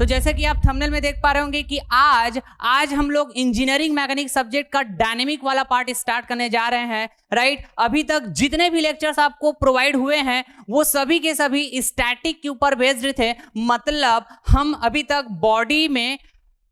तो जैसे कि आप थंबनेल में देख पा रहे होंगे कि आज हम लोग इंजीनियरिंग मैकेनिक सब्जेक्ट का डायनेमिक वाला पार्ट स्टार्ट करने जा रहे हैं, राइट। अभी तक जितने भी लेक्चर्स आपको प्रोवाइड हुए हैं वो सभी के सभी स्टैटिक के ऊपर बेस्ड थे। मतलब हम अभी तक बॉडी में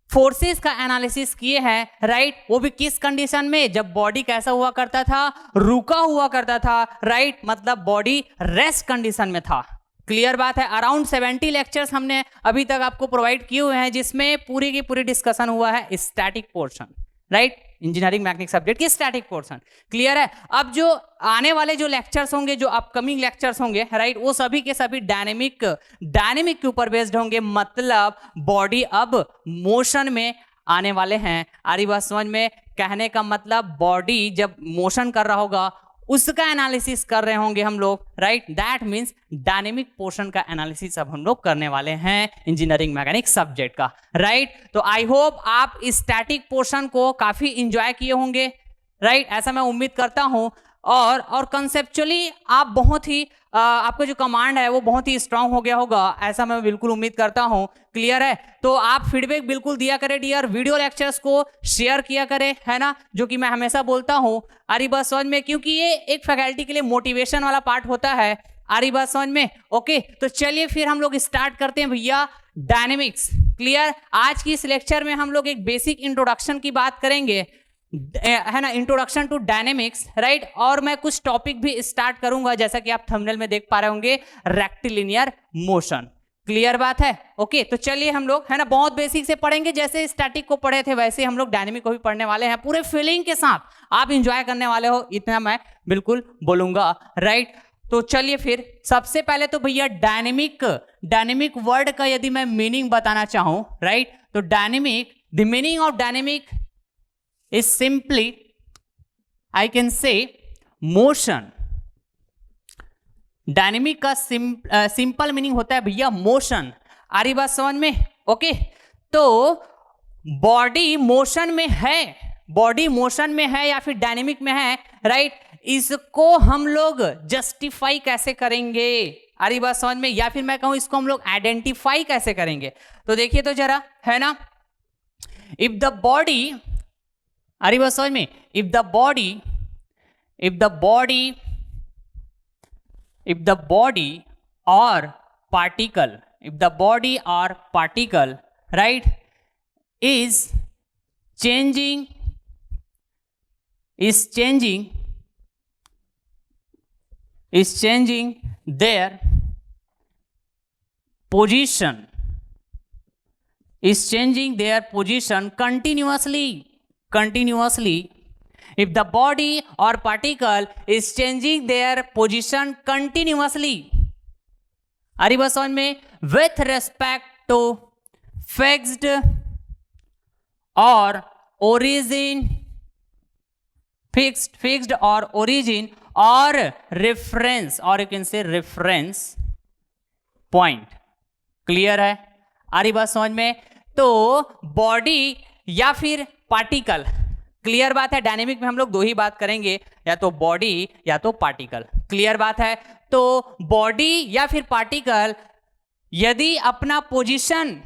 फोर्सेस का एनालिसिस किए हैं, राइट। वो भी किस कंडीशन में, जब बॉडी कैसा हुआ करता था, रुका हुआ करता था, राइट। मतलब बॉडी रेस्ट कंडीशन में था। क्लियर बात है। अराउंड 70 लेक्चर्स हमने अभी तक आपको प्रोवाइड किए हुए हैं, जिसमें पूरी की पूरी डिस्कशन हुआ है static portion, right. Engineering mechanic subject की स्टैटिक पोर्शन क्लियर है। अब जो आने वाले जो लेक्चर्स होंगे, जो अपकमिंग लेक्चर्स होंगे, राइट, वो सभी के सभी डायनेमिक के ऊपर बेस्ड होंगे। मतलब बॉडी अब मोशन में आने वाले हैं। आ रही बात समझ में? कहने का मतलब बॉडी जब मोशन कर रहा होगा उसका एनालिसिस कर रहे होंगे हम लोग, right. That means dynamic portion का एनालिसिस अब हम लोग करने वाले हैं इंजीनियरिंग मैकेनिक सब्जेक्ट का, राइट। तो आई होप आप स्टैटिक पोर्शन को काफी इंजॉय किए होंगे, राइट। ऐसा मैं उम्मीद करता हूं। और कंसेप्चुअली आप बहुत ही आपका जो कमांड है वो बहुत ही स्ट्रांग हो गया होगा, ऐसा मैं बिल्कुल उम्मीद करता हूं। क्लियर है। तो आप फीडबैक बिल्कुल दिया करें डियर, वीडियो लेक्चर्स को शेयर किया करें, है ना, जो कि मैं हमेशा बोलता हूं। आ रही बात समझ में? क्योंकि ये एक फैकल्टी के लिए मोटिवेशन वाला पार्ट होता है। आ रही बात समझ में? ओके, तो चलिए फिर हम लोग स्टार्ट करते हैं भैया डायनेमिक्स। क्लियर। आज की इस लेक्चर में हम लोग एक बेसिक इंट्रोडक्शन की बात करेंगे, है ना, इंट्रोडक्शन टू डायनेमिक्स, राइट। और मैं कुछ टॉपिक भी स्टार्ट करूंगा, जैसा कि आप थंबनेल में देख पा रहे होंगे, रेक्टिलिनियर मोशन। क्लियर बात है। ओके, तो चलिए हम लोग, है ना, बहुत बेसिक से पढ़ेंगे। जैसे स्टैटिक को पढ़े थे वैसे हम लोग डायनेमिक को भी पढ़ने वाले हैं, पूरे फीलिंग के साथ आप इंजॉय करने वाले हो, इतना मैं बिल्कुल बोलूंगा, राइट। तो चलिए फिर सबसे पहले तो भैया डायनेमिक वर्ड का यदि मैं मीनिंग बताना चाहूं, राइट, तो dynamic, the meaning of dynamic is simply, I can say, motion. Dynamic का सिंपल मीनिंग होता है भैया मोशन। आ रही बात समझ में? ओके, तो बॉडी मोशन में है या फिर डायनेमिक में है, राइट। इसको हम लोग जस्टिफाई कैसे करेंगे? आ रही बात समझ में? या फिर मैं कहूं इसको हम लोग आइडेंटिफाई कैसे करेंगे? तो देखिए तो जरा, है ना, इफ द बॉडी, अरे बात समझ में, if the body or particle, right, is changing their position, continuously. If the body or particle is changing their position continuously, अरे बस समझ में, with respect to fixed or origin, fixed or origin or reference, or you can say reference point. Clear है? आ रही बात समझ में? तो बॉडी या फिर पार्टिकल, क्लियर बात है। डायनेमिक में हम लोग दो ही बात करेंगे, या तो बॉडी या तो पार्टिकल। क्लियर बात है। तो बॉडी या फिर पार्टिकल यदि अपना पोजीशन,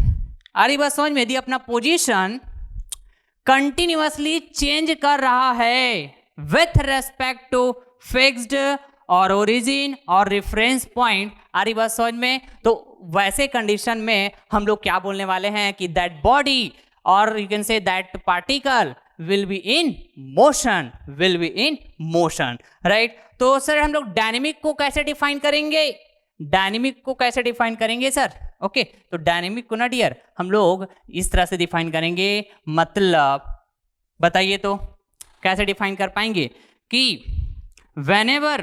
आ रही बात समझ में, यदि अपना पोजीशन कंटिन्यूअसली चेंज कर रहा है विथ रेस्पेक्ट टू फिक्स्ड और ओरिजिन और रेफरेंस पॉइंट, आ रही बात समझ में, तो वैसे कंडीशन में हम लोग क्या बोलने वाले हैं कि दैट बॉडी और you can say that particle will be in motion, right. तो सर हम लोग डायनेमिक को कैसे डिफाइन करेंगे? सर ओके, तो डायनेमिक को ना डियर हम लोग इस तरह से डिफाइन करेंगे। मतलब बताइए तो कैसे डिफाइन कर पाएंगे कि whenever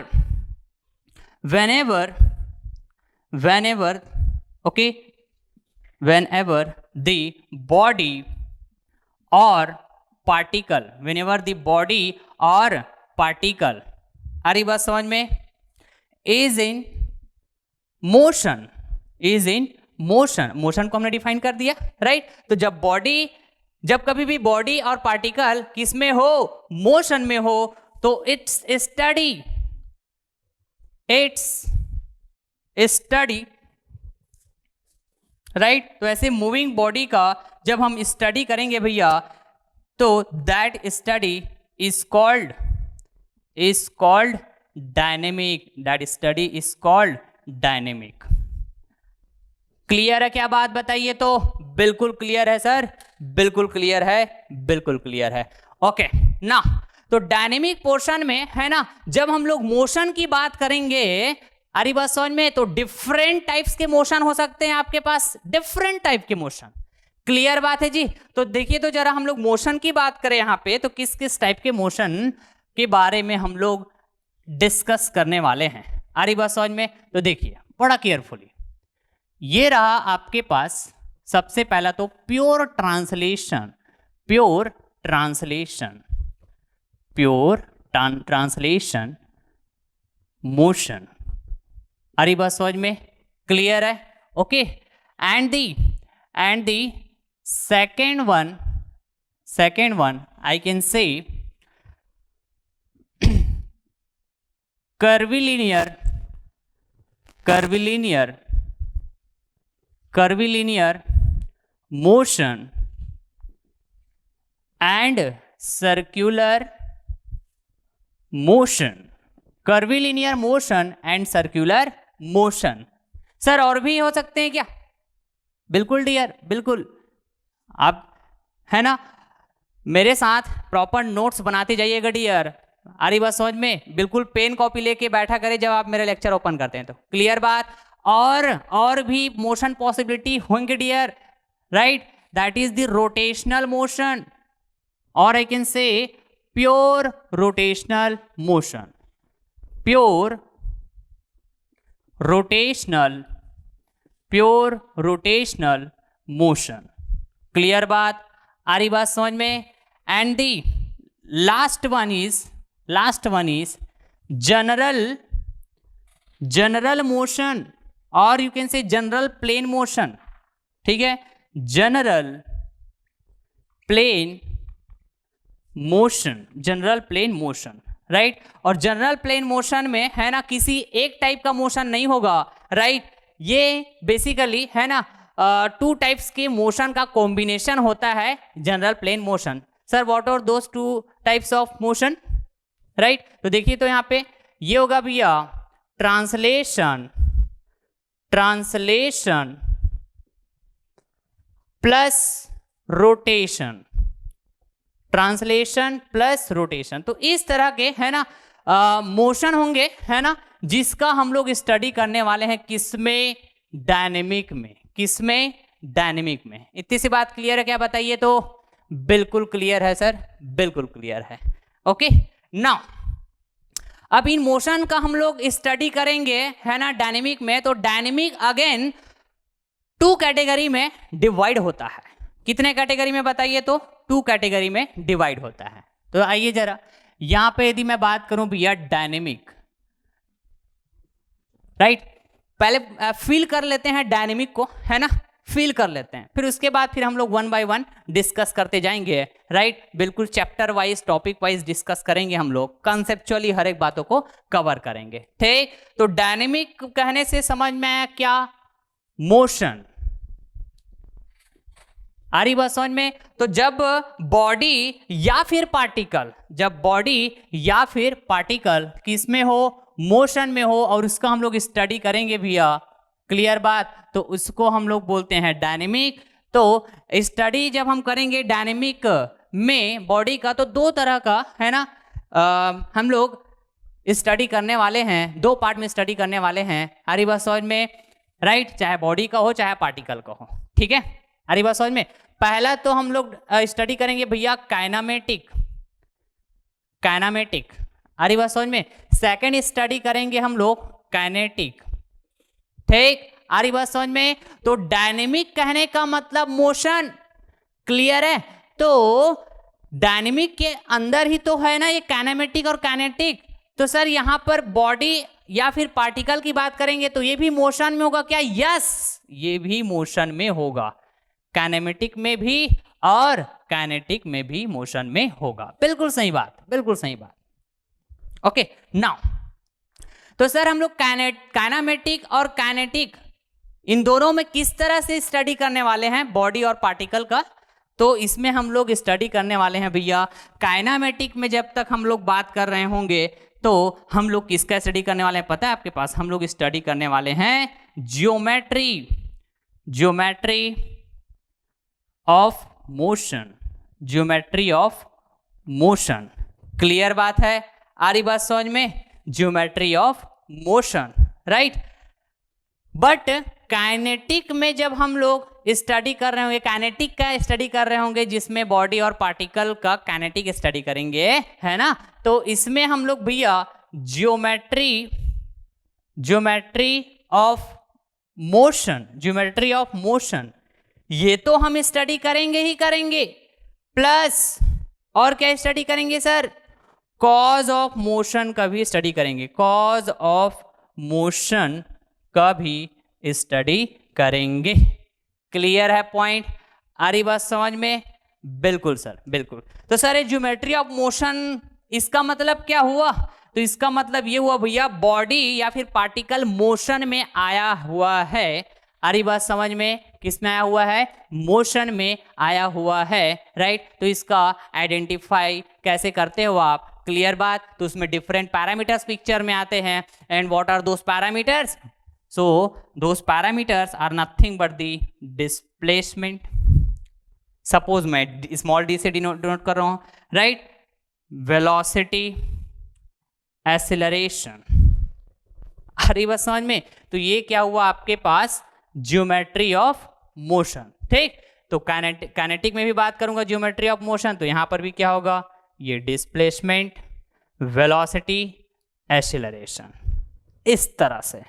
the body or particle, whenever the body or particle, आ रही बात समझ में, is in motion, मोशन को हमने डिफाइन कर दिया, राइट। तो जब कभी भी बॉडी और पार्टिकल किस में हो, मोशन में हो, तो इट्स स्टडी राइट। तो ऐसे मूविंग बॉडी का जब हम स्टडी करेंगे भैया, तो that study is called dynamic, that study is called dynamic. Clear है क्या बात बताइए? तो बिल्कुल क्लियर है सर, बिल्कुल क्लियर है, बिल्कुल क्लियर है। ओके ना, तो डायनेमिक पोर्शन में है ना, जब हम लोग मोशन की बात करेंगे, अरे बात समझ में, तो डिफरेंट टाइप्स के मोशन हो सकते हैं आपके पास, डिफरेंट टाइप के मोशन। क्लियर बात है जी? तो देखिए, तो जरा हम लोग मोशन की बात करें यहां पे, तो किस किस टाइप के मोशन के बारे में हम लोग डिस्कस करने वाले हैं, अरे बात समझ में? तो देखिए बड़ा केयरफुली, ये रहा आपके पास सबसे पहला तो pure translation, pure translation, pure translation motion, अरे बात समझ में? क्लियर है? Okay. And the second one I can say curvilinear motion and circular motion, curvilinear motion and circular motion। Sir और भी हो सकते हैं क्या? बिल्कुल डियर, बिल्कुल। आप है ना मेरे साथ प्रॉपर नोट्स बनाते जाइएगा डियर, अरे बस समझ में? बिल्कुल पेन कॉपी लेके बैठा करें जब आप मेरे लेक्चर ओपन करते हैं तो। क्लियर बात? और भी मोशन पॉसिबिलिटी होंगे dear, right? That is the rotational motion, और I can say pure rotational motion, pure rotational motion. Clear बात? आ रही बात समझ में? And the last one is general motion, और you can say general plane motion, ठीक है? General plane motion, right? और जनरल प्लेन मोशन में है ना किसी एक टाइप का मोशन नहीं होगा, राइट? ये बेसिकली है ना टू टाइप्स के मोशन का कॉम्बिनेशन होता है general plane motion. Sir what are those two types of motion, right? तो देखिए, तो यहां पे ये होगा भैया translation plus rotation, translation plus rotation. तो इस तरह के है ना मोशन होंगे, है ना, जिसका हम लोग स्टडी करने वाले हैं किसमें? डायनेमिक में। किसमें? डायनेमिक में। इतनी सी बात क्लियर है क्या बताइए? तो बिल्कुल क्लियर है सर, बिल्कुल क्लियर है। ओके नाउ, अब इन मोशन का हम लोग स्टडी करेंगे है ना डायनेमिक में। तो डायनेमिक अगेन टू कैटेगरी में डिवाइड होता है। कितने कैटेगरी में बताइए? तो टू कैटेगरी में डिवाइड होता है। तो आइए जरा यहां पे यदि मैं बात करूं भैया डायनेमिक, राइट? पहले फील कर लेते हैं डायनेमिक को, है ना, फील कर लेते हैं, फिर उसके बाद फिर हम लोग वन बाय वन डिस्कस करते जाएंगे, राइट? बिल्कुल chapter wise, topic wise discuss करेंगे हम लोग, कंसेप्चुअली हर एक बातों को कवर करेंगे, ठीक? तो डायनेमिक कहने से समझ में आया क्या? मोशन। आ रही बात समझ में? तो जब बॉडी या फिर पार्टिकल किसमें हो? मोशन में हो, और उसका हम लोग स्टडी करेंगे भैया। क्लियर बात? तो उसको हम लोग बोलते हैं डायनेमिक। तो स्टडी जब हम करेंगे डायनेमिक में बॉडी का, तो दो तरह का है ना हम लोग स्टडी करने वाले हैं, दो पार्ट में स्टडी करने वाले हैं। अरे बात समझ में? राइट? चाहे बॉडी का हो चाहे पार्टिकल का हो, ठीक है? अरे बात समझ में? पहला तो हम लोग स्टडी करेंगे भैया काइनेमेटिक। अरे बात समझ में? सेकंड स्टडी करेंगे हम लोग काइनेटिक, ठीक? अरे बात समझ में? तो डायनेमिक कहने का मतलब मोशन। क्लियर है? तो डायनेमिक के अंदर ही तो है ना ये काइनेमेटिक और काइनेटिक। तो सर यहां पर बॉडी या फिर पार्टिकल की बात करेंगे तो ये भी मोशन में होगा क्या? यस, ये भी मोशन में होगा, काइनेमेटिक में भी और काइनेटिक में भी मोशन में होगा। बिल्कुल सही बात, बिल्कुल सही बात। ओके नाउ, तो सर हम लोग काइनेमेटिक और काइनेटिक इन दोनों में किस तरह से स्टडी करने वाले हैं, बॉडी और पार्टिकल का? तो इसमें हम लोग स्टडी करने वाले हैं भैया काइनेमेटिक में। जब तक हम लोग बात कर रहे होंगे तो हम लोग किसका स्टडी करने वाले हैं पता है आपके पास? हम लोग स्टडी करने वाले हैं geometry of motion, geometry of motion. Clear बात है? आ रही बात समझ में? Geometry of motion, right. But kinetic में जब हम लोग स्टडी कर रहे होंगे, काइनेटिक का स्टडी कर रहे होंगे जिसमें बॉडी और पार्टिकल का काइनेटिक स्टडी करेंगे, है ना, तो इसमें हम लोग भैया ज्योमेट्री ऑफ मोशन ये तो हम स्टडी करेंगे ही करेंगे, प्लस और क्या स्टडी करेंगे सर? कॉज ऑफ मोशन का भी स्टडी करेंगे, कॉज ऑफ मोशन का भी स्टडी करेंगे। क्लियर है पॉइंट? आ रही बात समझ में? बिल्कुल सर, बिल्कुल। तो सर ज्योमेट्री ऑफ मोशन इसका मतलब क्या हुआ? तो इसका मतलब ये हुआ भैया बॉडी या फिर पार्टिकल मोशन में आया हुआ है। आ रही बात समझ में? किस में आया हुआ है? मोशन में आया हुआ है, राइट। तो इसका आइडेंटिफाई कैसे करते हो आप? क्लियर बात। तो उसमें डिफरेंट पैरामीटर्स पिक्चर में आते हैं। And what are those parameters? So those parameters are nothing but the displacement. Suppose मैं small d से denote कर रहा हूँ, right? Velocity, acceleration. आ रही बात समझ में? तो ये क्या हुआ आपके पास? ज्योमेट्री ऑफ मोशन, ठीक। तो काइनेटिक में भी बात करूंगा ज्योमेट्री ऑफ मोशन, तो यहां पर भी क्या होगा? ये डिस्प्लेसमेंट, वेलोसिटी, एक्सीलरेशन, इस तरह से।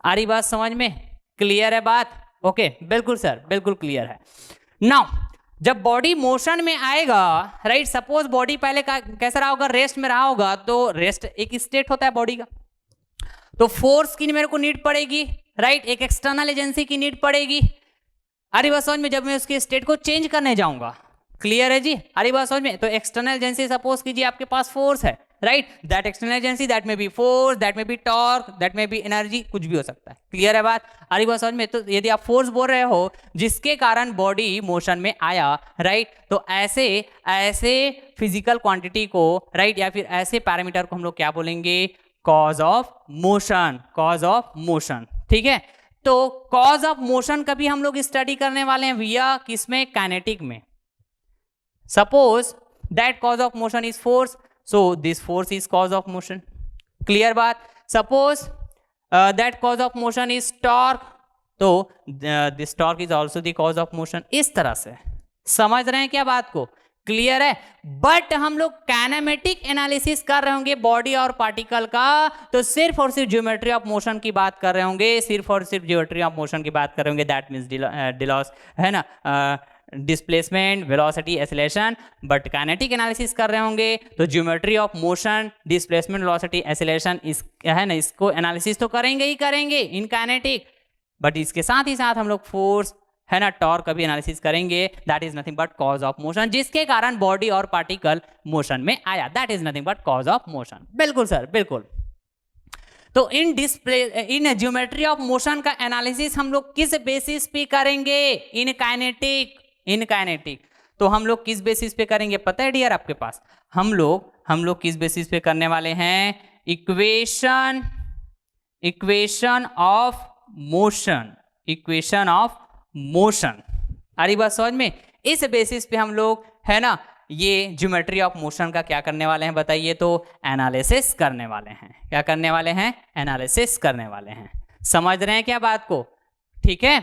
आ रही बात समझ में? क्लियर है बात? ओके, बिल्कुल सर, बिल्कुल क्लियर है। नाउ जब बॉडी मोशन में आएगा, राइट, सपोज बॉडी पहले कैसा रहा होगा? रेस्ट में रहा होगा। तो रेस्ट एक स्टेट होता है बॉडी का, तो फोर्स की मेरे को नीड पड़ेगी, राइट, एक एक्सटर्नल एजेंसी की नीड पड़ेगी। आ रही बात समझ में? जब मैं उसके स्टेट को चेंज करने जाऊंगा, क्लियर है जी? आ रही बात समझ में? तो एक्सटर्नल एजेंसी सपोज कीजिए आपके पास फोर्स है, right, that external agency, that में बी फोर्स, दैट में बी टॉर्क, दैट में बी एनर्जी, कुछ भी हो सकता है। क्लियर है बात? आ रही बात समझ में? तो यदि आप फोर्स बोल रहे हो जिसके कारण बॉडी मोशन में आया, राइट, तो ऐसे फिजिकल क्वांटिटी को, राइट, या फिर ऐसे पैरामीटर को हम लोग क्या बोलेंगे? Cause of motion, cause of motion, ठीक है। तो कॉज ऑफ मोशन का भी हम लोग स्टडी करने वाले हैं भैया किसमें? काइनेटिक में। Suppose that cause of motion is force, so this force is cause of motion. Clear बात? Suppose that cause of motion is torque, तो this torque is also the cause of motion. इस तरह से समझ रहे हैं क्या बात को? क्लियर है? बट हम लोग काइनेमेटिक एनालिसिस कर रहे होंगे बॉडी और पार्टिकल का, तो सिर्फ और सिर्फ ज्योमेट्री ऑफ मोशन की बात कर रहे होंगे, सिर्फ और सिर्फ ज्योमेट्री ऑफ मोशन की बात कर रहे होंगे। दैट मीन्स डिलॉस, है ना, displacement, velocity, acceleration. But kinetic analysis कर रहे होंगे तो geometry of motion, displacement, velocity, acceleration, इस है ना, इसको एनालिसिस तो करेंगे ही करेंगे इन काइनेटिक। बट इसके साथ ही साथ हम लोग फोर्स, है ना, टॉर्क का भी एनालिसिस करेंगे। That is nothing but cause of motion, जिसके कारण बॉडी और पार्टिकल मोशन में आया। That is nothing but cause of motion. बिल्कुल सर, बिल्कुल। तो इन ज्योमेट्री ऑफ मोशन का एनालिसिस हम लोग किस बेसिस पे करेंगे? In kinetic. तो हम लोग किस बेसिस पे करेंगे पता है डियर आपके पास? हम लोग किस बेसिस पे करने वाले हैं? Equation of motion. आ रही बात समझ में? इस बेसिस पे हम लोग, है ना, ये ज्योमेट्री ऑफ मोशन का क्या करने वाले हैं बताइए? तो एनालिसिस करने वाले हैं। क्या करने वाले हैं? एनालिसिस करने वाले हैं। समझ रहे हैं क्या बात को? ठीक है।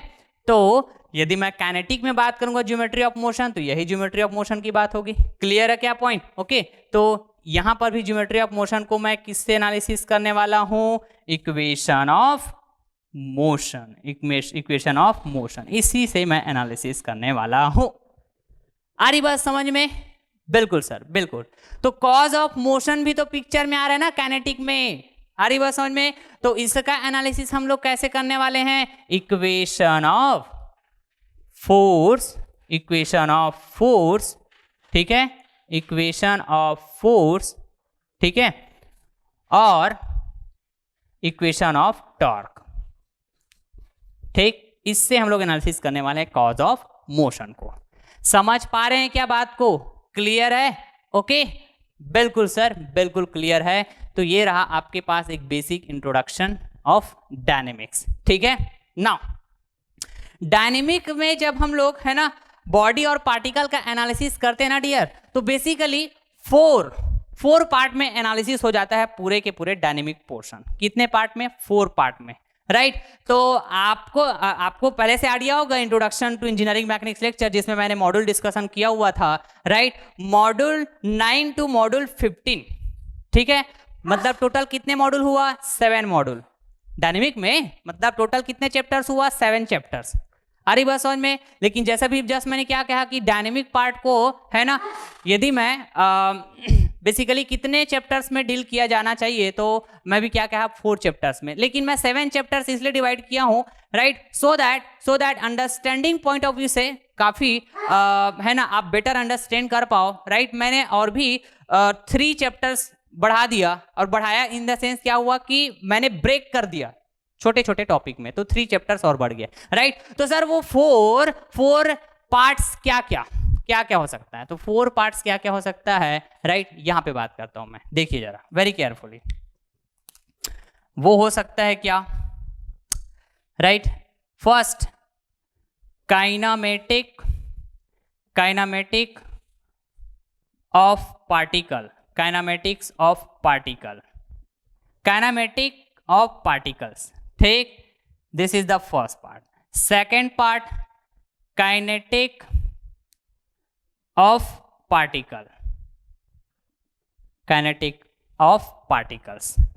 तो यदि मैं काइनेटिक में बात करूंगा ज्योमेट्री ऑफ मोशन, तो यही ज्योमेट्री ऑफ मोशन की बात होगी। क्लियर है क्या पॉइंट? ओके। तो यहां पर भी ज्योमेट्री ऑफ मोशन को मैं किससे एनालिसिस करने वाला हूं? इक्वेशन ऑफ मोशन, इसी से मैं एनालिसिस करने वाला हूं। आ रही बात समझ में? बिल्कुल सर, बिल्कुल। तो कॉज ऑफ मोशन भी तो पिक्चर में आ रहा है ना काइनेटिक में। आ रही बात समझ में? तो इसका एनालिसिस हम लोग कैसे करने वाले हैं? इक्वेशन ऑफ फोर्स, ठीक है, इक्वेशन ऑफ फोर्स, ठीक है, और इक्वेशन ऑफ टॉर्क। ठीक, इससे हम लोग एनालिसिस करने वाले हैं कॉज ऑफ मोशन को। समझ पा रहे हैं क्या बात को? क्लियर है? ओके, बिल्कुल सर, बिल्कुल क्लियर है। तो ये रहा आपके पास एक बेसिक इंट्रोडक्शन ऑफ डायनेमिक्स। ठीक है, नाउ डायनेमिक में जब हम लोग है ना बॉडी और पार्टिकल का एनालिसिस करते हैं ना डियर, तो बेसिकली फोर पार्ट में एनालिसिस हो जाता है पूरे के पूरे डायनेमिक पोर्शन। कितने पार्ट में? 4 पार्ट में, राइट। तो आपको पहले से आइडिया होगा introduction to engineering mechanics lecture, जिसमें मैंने मॉड्यूल डिस्कशन किया हुआ था, राइट। मॉड्यूल 9 टू मॉड्यूल 15, ठीक है। मतलब टोटल कितने मॉड्यूल हुआ? 7 मॉड्यूल डायनेमिक में। मतलब टोटल कितने चैप्टर्स हुआ? 7 चैप्टर्स। आ रही बात समझ में? लेकिन जैसा भी जस्ट मैंने क्या कहा कि डायनेमिक पार्ट को है ना, यदि मैं बेसिकली कितने चैप्टर्स में डील किया जाना चाहिए, तो मैं भी क्या कहा 4 चैप्टर्स में, लेकिन मैं 7 चैप्टर्स इसलिए डिवाइड किया हूं, right, so that understanding point of view से काफी है ना आप बेटर अंडरस्टैंड कर पाओ, राइट। मैंने और भी 3 चैप्टर्स बढ़ा दिया, और बढ़ाया इन द सेंस क्या हुआ कि मैंने ब्रेक कर दिया छोटे छोटे टॉपिक में, तो 3 चैप्टर्स और बढ़ गया, राइट। तो सर वो फोर पार्ट्स क्या क्या हो सकता है? तो 4 पार्ट्स क्या क्या हो सकता है, राइट, यहां पे बात करता हूं मैं। देखिए जरा वेरी केयरफुली। वो हो सकता है क्या, right, first kinematic of particle, kinematics of particles, ठीक, this is the first part. Second part kinetic of particles,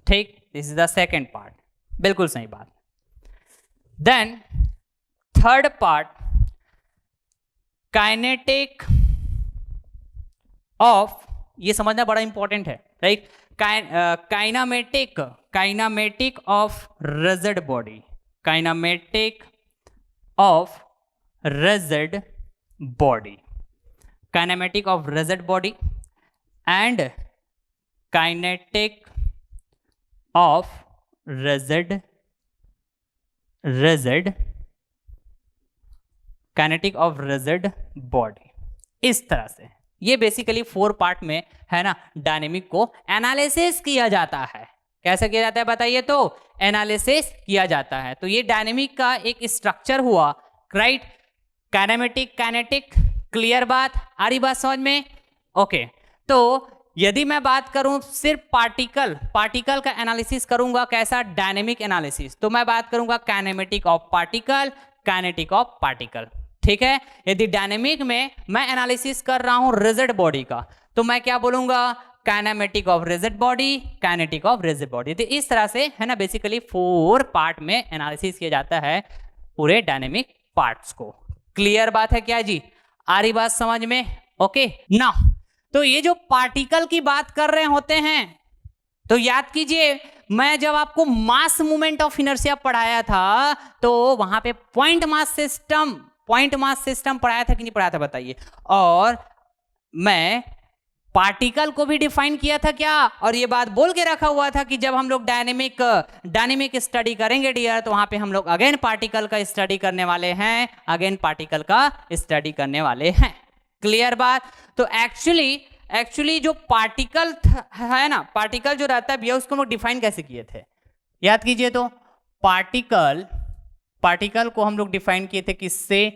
ठीक, this is the second part, बिल्कुल सही बात। Then third part kinetic of, ये समझना बड़ा इंपॉर्टेंट है, right, kinematic of rigid body, kinematic of rigid body and kinetic of rigid body. इस तरह से ये बेसिकली 4 पार्ट में है ना डायनेमिक को एनालिसिस किया जाता है। कैसे किया जाता है बताइए? तो एनालिसिस किया जाता है। तो ये डायनेमिक का एक स्ट्रक्चर हुआ, राइट। काइनेमेटिक, काइनेटिक, क्लियर बात? आ रही बात समझ में? ओके। तो यदि मैं बात करूं सिर्फ पार्टिकल का एनालिसिस करूंगा, कैसा? डायनेमिक एनालिसिस, तो मैं बात करूंगा kinematic of particle, kinetic of particle, ठीक है। यदि डायनेमिक में मैं एनालिसिस कर रहा हूं रिजिड बॉडी का, तो मैं क्या बोलूंगा? Kinematic of rigid body, kinetic of rigid body. तो इस तरह से है ना बेसिकली 4 पार्ट में एनालिसिस किया जाता है पूरे डायनेमिक पार्ट्स को। क्लियर बात है क्या जी? आ रही बात समझ में? ओके ना। तो ये जो पार्टिकल की बात कर रहे होते हैं, तो याद कीजिए मैं जब आपको मास मूवमेंट ऑफ इनर्शिया पढ़ाया था, तो वहां पे पॉइंट मास सिस्टम पढ़ाया था कि नहीं पढ़ाया था बताइए? और मैं पार्टिकल को भी डिफाइन किया था क्या? और ये बात बोल के रखा हुआ था कि जब हम लोग डायनेमिक स्टडी करेंगे डियर, तो वहां पे हम लोग अगेन पार्टिकल का स्टडी करने वाले हैं, क्लियर बात? तो एक्चुअली जो पार्टिकल है ना, पार्टिकल जो रहता है भैया, उसको हम लोग डिफाइन कैसे किए थे? याद कीजिए तो पार्टिकल को हम लोग डिफाइन किए थे किससे?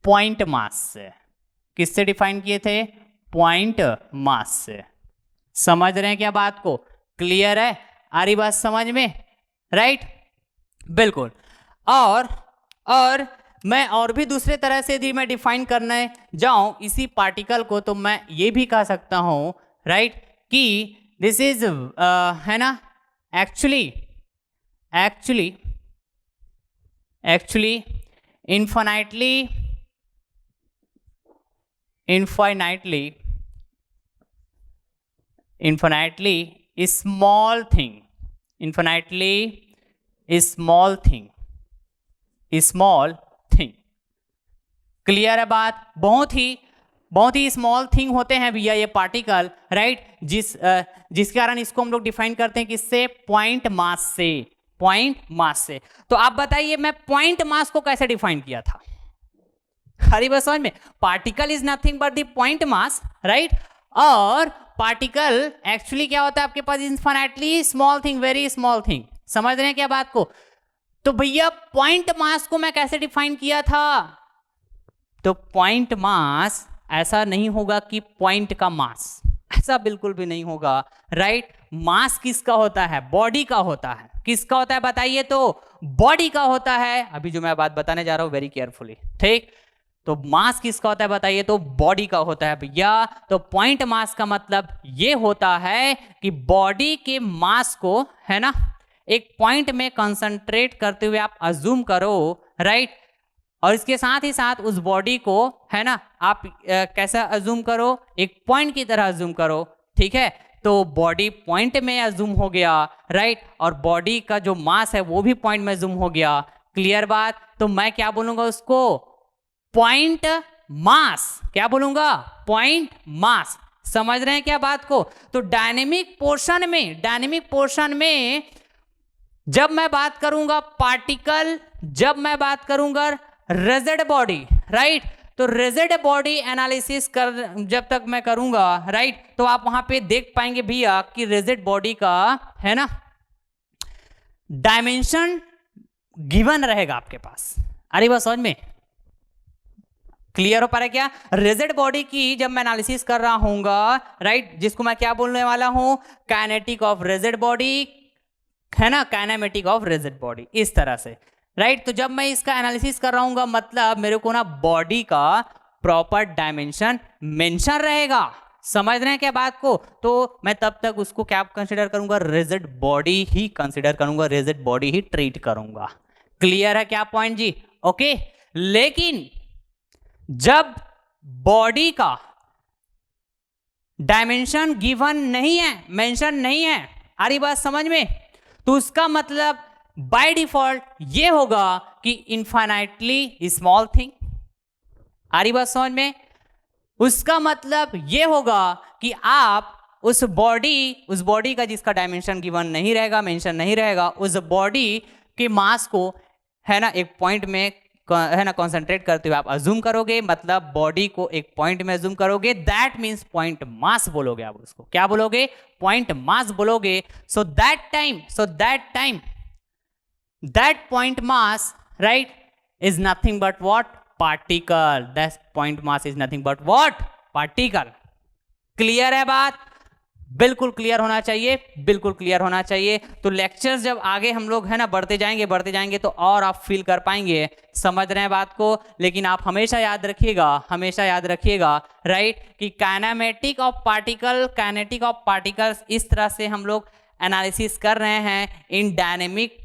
पॉइंट मास से। किससे डिफाइन किए थे? पॉइंट मास से। समझ रहे हैं क्या बात को? क्लियर है? आ रही बात समझ में? राइट, बिल्कुल। और मैं और भी दूसरे तरह से यदि मैं डिफाइन करने जाऊं इसी पार्टिकल को, तो मैं ये भी कह सकता हूं, राइट, कि दिस इज है ना actually infinitely small thing। Clear है बात? बहुत ही स्मॉल थिंग होते हैं भैया ये पार्टिकल, राइट, जिस कारण इसको हम लोग डिफाइन करते हैं किससे? पॉइंट मास से। पॉइंट मास से। तो आप बताइए मैं पॉइंट मास को कैसे डिफाइन किया था? हरी बस समझ में, particle is nothing but the point mass, right. और पार्टिकल एक्चुअली क्या होता है आपके पास? Infinitely small thing, very small thing. समझ रहे हैं क्या बात को? तो भैया पॉइंट मास को मैं कैसे डिफाइन किया था? तो पॉइंट मास ऐसा नहीं होगा कि पॉइंट का मास, ऐसा बिल्कुल भी नहीं होगा, राइट। मास किसका होता है? बॉडी का होता है। किसका होता है बताइए? तो बॉडी का होता है। अभी जो मैं बात बताने जा रहा हूं वेरी केयरफुली, ठीक। तो मास किसका होता है बताइए? तो बॉडी का होता है भैया। तो पॉइंट मास का मतलब ये होता है कि बॉडी के मास को, है ना, एक पॉइंट में कंसंट्रेट करते हुए आप अज्यूम करो, राइट। और इसके साथ ही साथ उस बॉडी को, है ना, आप कैसा अज्यूम करो? एक पॉइंट की तरह अज्यूम करो, ठीक है। तो बॉडी पॉइंट में अज्यूम हो गया, राइट। और बॉडी का जो मास है वो भी पॉइंट में अज्यूम हो गया। क्लियर बात? तो मैं क्या बोलूंगा उसको? Point mass. क्या बोलूंगा? Point mass. समझ रहे हैं क्या बात को? तो डायनेमिक पोर्शन में जब मैं बात करूंगा पार्टिकल, जब मैं बात करूंगा रिजिड बॉडी, राइट। तो रिजिड बॉडी एनालिसिस कर जब तक मैं करूंगा, राइट, तो आप वहां पे देख पाएंगे भैया कि रिजिड बॉडी का, है ना, डायमेंशन गिवन रहेगा आपके पास। अरे बस समझ में क्लियर हो पा रहा है क्या? रिजिड बॉडी की जब मैं एनालिसिस कर रहा हूंगा, राइट, जिसको मैं क्या बोलने वाला हूं? काइनेटिक ऑफ रिजिड बॉडी, है ना, काइनेमेटिक ऑफ रिजिड बॉडी, इस तरह से, राइट। तो जब मैं इसका एनालिसिस कर रहा हूँ मतलब मेरे को ना बॉडी का प्रॉपर डायमेंशन मेंशन रहेगा। समझ रहे हैं क्या बात को? तो मैं तब तक उसको क्या कंसीडर करूंगा? रिजिड बॉडी ही कंसीडर करूंगा, रिजिड बॉडी ही ट्रीट करूंगा। क्लियर है क्या पॉइंट जी? ओके। लेकिन जब बॉडी का डायमेंशन गिवन नहीं है, मेंशन नहीं है, आ रही बात समझ में, तो उसका मतलब बाय डिफॉल्ट ये होगा कि इनफाइनाइटली स्मॉल थिंग। आ रही बात समझ में? उसका मतलब ये होगा कि आप उस बॉडी का जिसका डायमेंशन गिवन नहीं रहेगा, मेंशन नहीं रहेगा, उस बॉडी के मास को, है ना, एक पॉइंट में, है ना, कंसंट्रेट करते हुए आप अज्यूम करोगे, मतलब बॉडी को एक पॉइंट में अज्यूम करोगे। दैट मींस पॉइंट मास बोलोगे आप उसको। क्या बोलोगे? पॉइंट मास बोलोगे। So that time that point mass, right, is nothing but what? Particle. That point mass is nothing but what? Particle. Clear है बात? बिल्कुल क्लियर होना चाहिए, बिल्कुल क्लियर होना चाहिए। तो लेक्चर्स जब आगे हम लोग, है ना, बढ़ते जाएंगे तो और आप फील कर पाएंगे। समझ रहे हैं बात को? लेकिन आप हमेशा याद रखिएगा, राइट, कि kinematic of particle, kinetic of particles, इस तरह से हम लोग एनालिसिस कर रहे हैं इन डायनेमिक